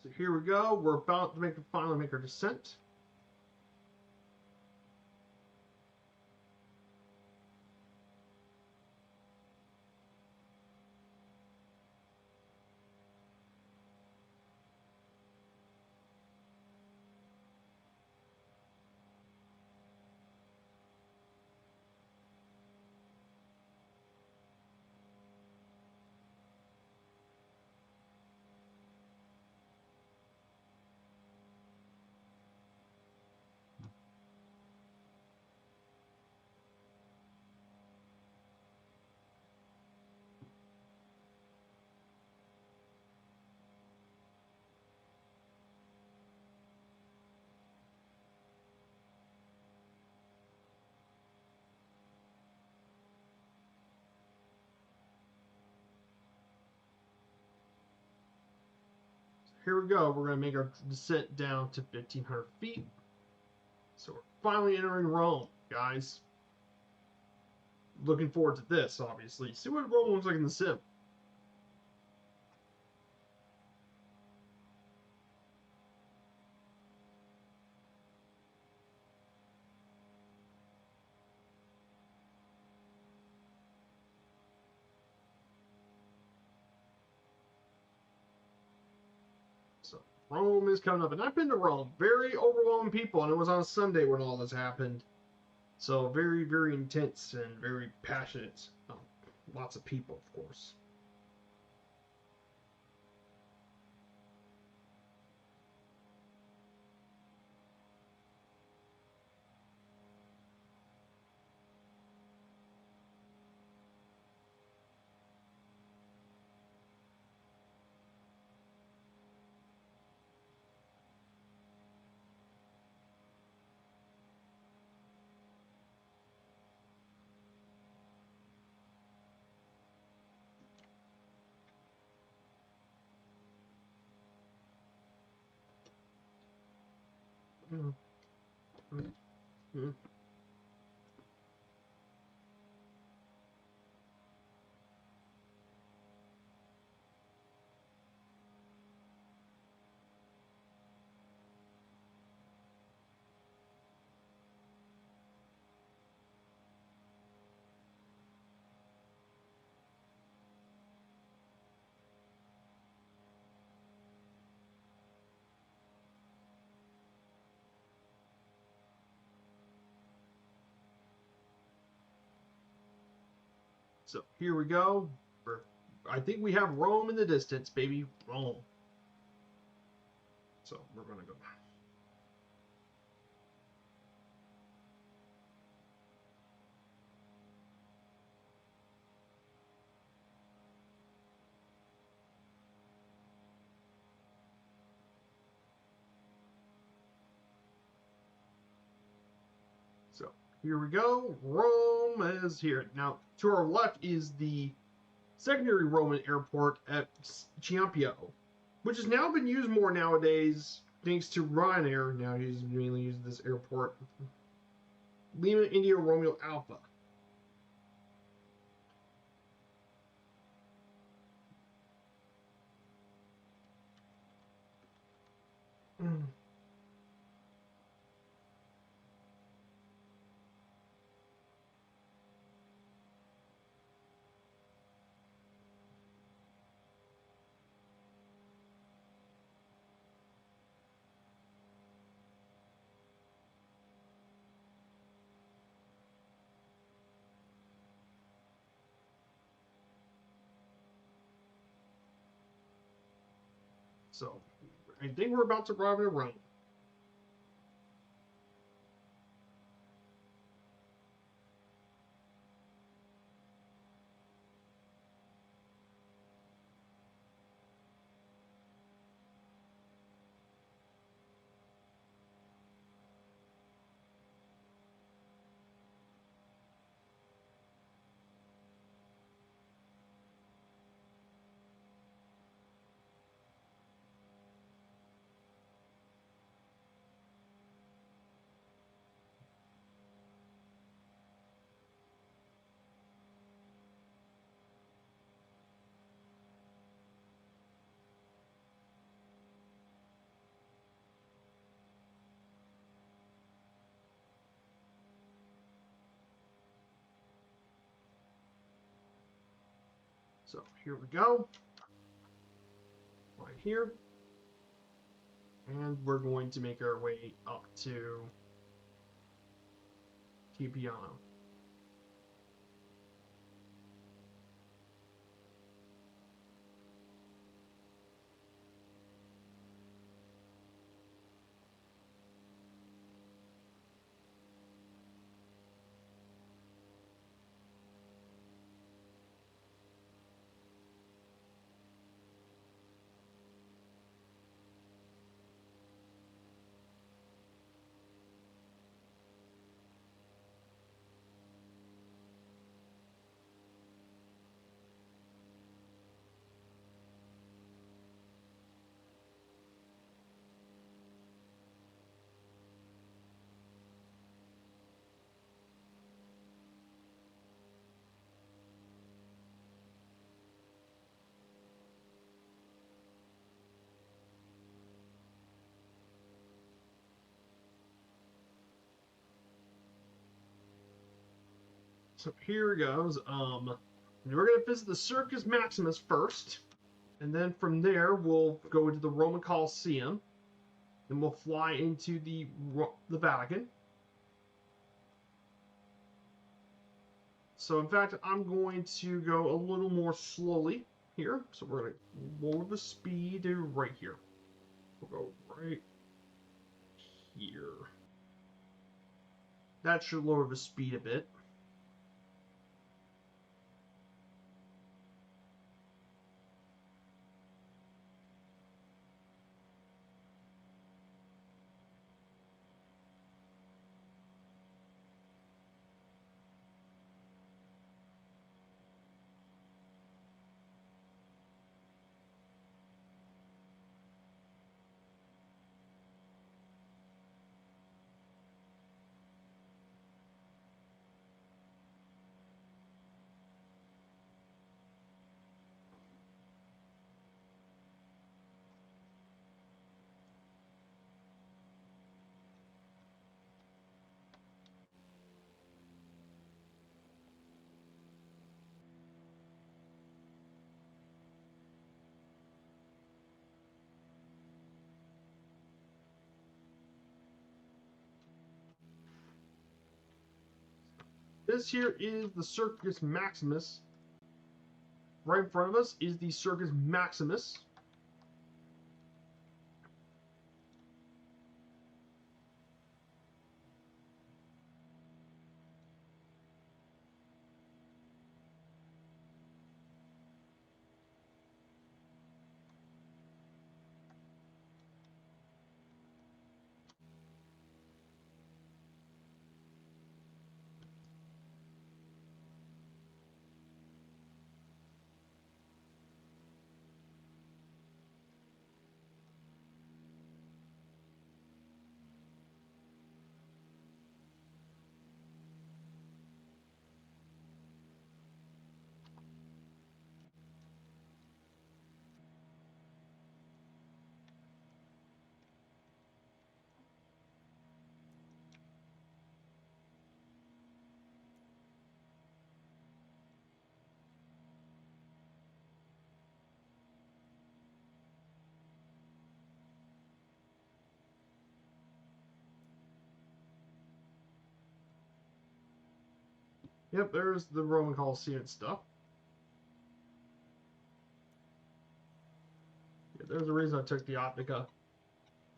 so here we go. We're about to finally make our descent. here we go. We're going to make our descent down to 1,500 feet. So we're finally entering Rome, guys. Looking forward to this, obviously. See what Rome looks like in the sim. So Rome is coming up, and I've been to Rome. Very overwhelming people, and it was on Sunday when all this happened. So very, very intense and very passionate. Lots of people, of course. Mm, mm, mm. So here we go. I think we have Rome in the distance, baby. Rome. So we're going to go. So here we go. Rome is here. Now, to our left is the secondary Roman airport at Ciampio, which has now been used more nowadays thanks to Ryanair. Now mainly use this airport. Lima India Romeo Alpha. So I think we're about to arrive in Rome. So here we go. Right here. And we're going to make our way up to Tipiano. So here goes. We're gonna visit the Circus Maximus first, and then from there we'll go into the Roman Colosseum. Then we'll fly into the Vatican. So in fact, I'm going to go a little more slowly here. So we're going to lower the speed to right here. We'll go right here. That should lower the speed a bit. This here is the Circus Maximus. Right in front of us is the Circus Maximus. Yep, there's the Roman Colosseum stuff. Yeah, there's a reason I took the Optica.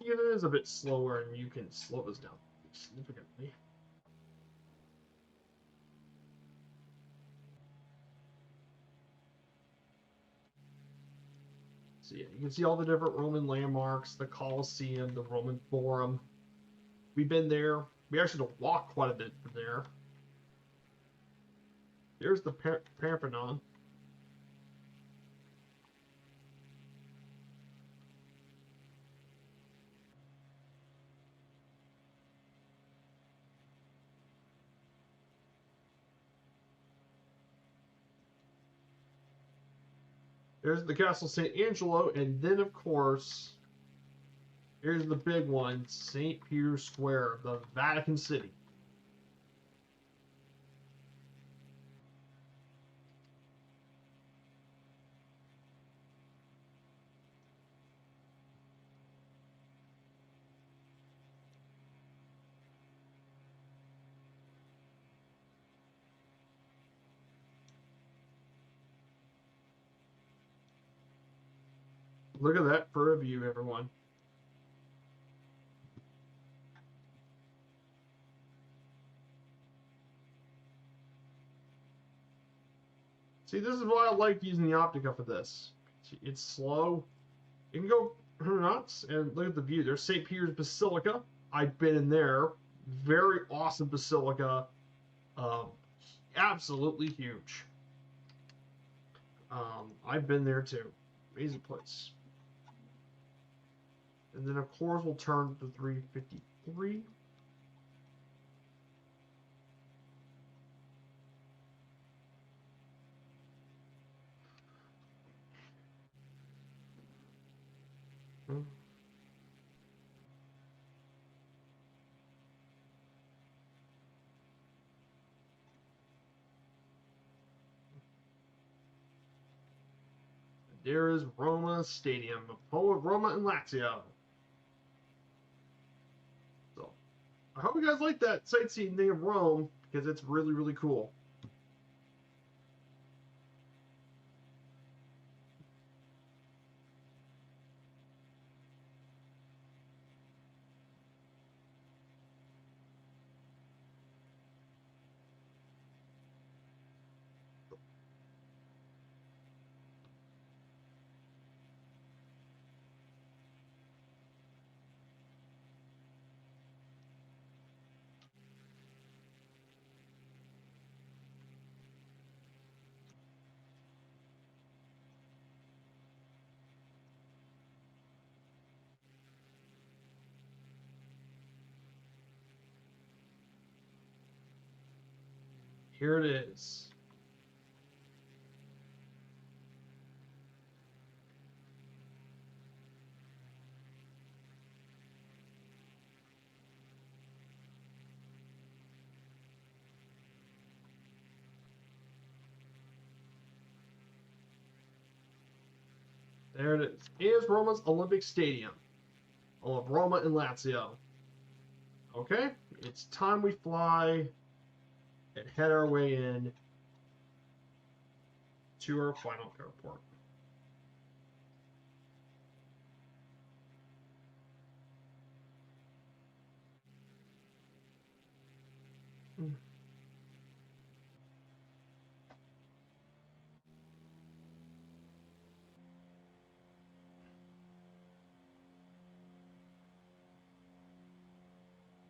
Yeah, it is a bit slower, and you can slow this down significantly. So yeah, you can see all the different Roman landmarks, the Colosseum, the Roman Forum. We've been there. We actually don't walk quite a bit from there. There's the Parthenon. There's the Castle St. Angelo, and then of course, here's the big one, St. Peter's Square, the Vatican City. Look at that for a view, everyone. See, this is why I like using the Optica for this. It's slow. You can go nuts and look at the view. There's St. Peter's Basilica. I've been in there. Very awesome basilica. Absolutely huge. I've been there too. Amazing place. And then, of course, we'll turn to 353. There is Roma Stadium, home of Roma and Lazio. So I hope you guys like that sightseeing thing of Rome because it's really, really cool. Here it is. There it is. Here's Roma's Olympic Stadium. Of Roma and Lazio. Okay, it's time we fly and head our way in to our final airport.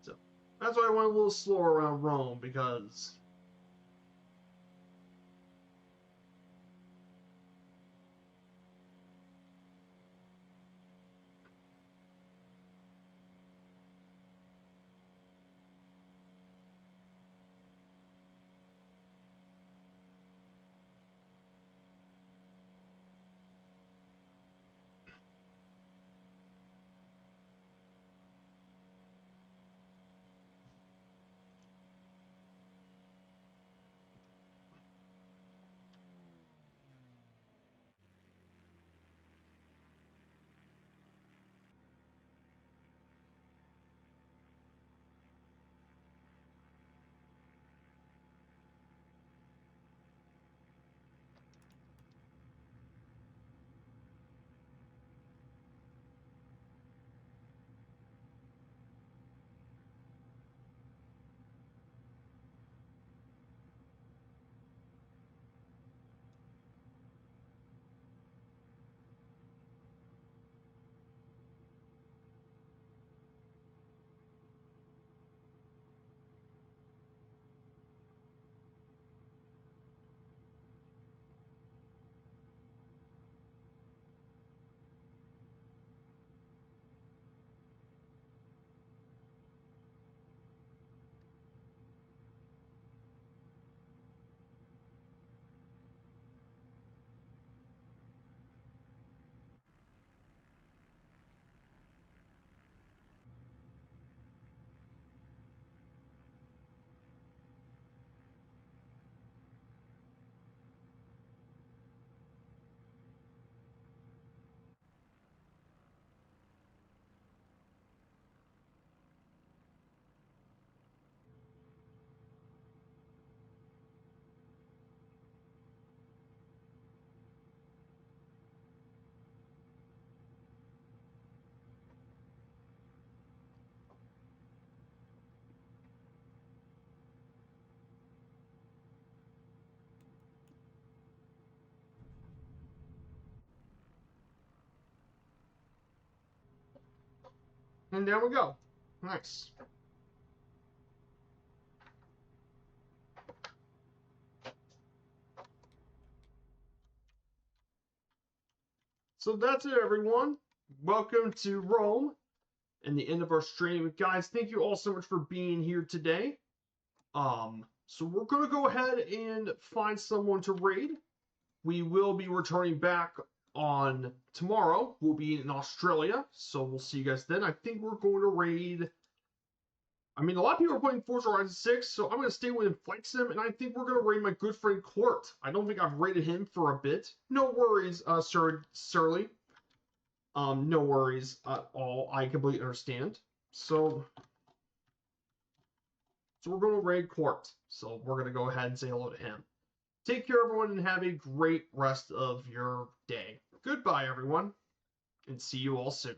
So that's why I went a little slower around Rome because and there we go. Nice. So that's it, everyone. Welcome to Rome and the end of our stream. Guys, thank you all so much for being here today. So we're gonna go ahead and find someone to raid. We will be returning back on tomorrow. We'll be in Australia, so we'll see you guys then. I think we're going to raid. I mean, a lot of people are playing Forza Horizon 6, so I'm going to stay with Flight Sim, and I think we're going to raid my good friend Court. I don't think I've raided him for a bit. No worries, Surly. No worries at all. I completely understand. So we're going to raid Court. So we're going to go ahead and say hello to him. Take care, everyone, and have a great rest of your day. Goodbye, everyone, and see you all soon.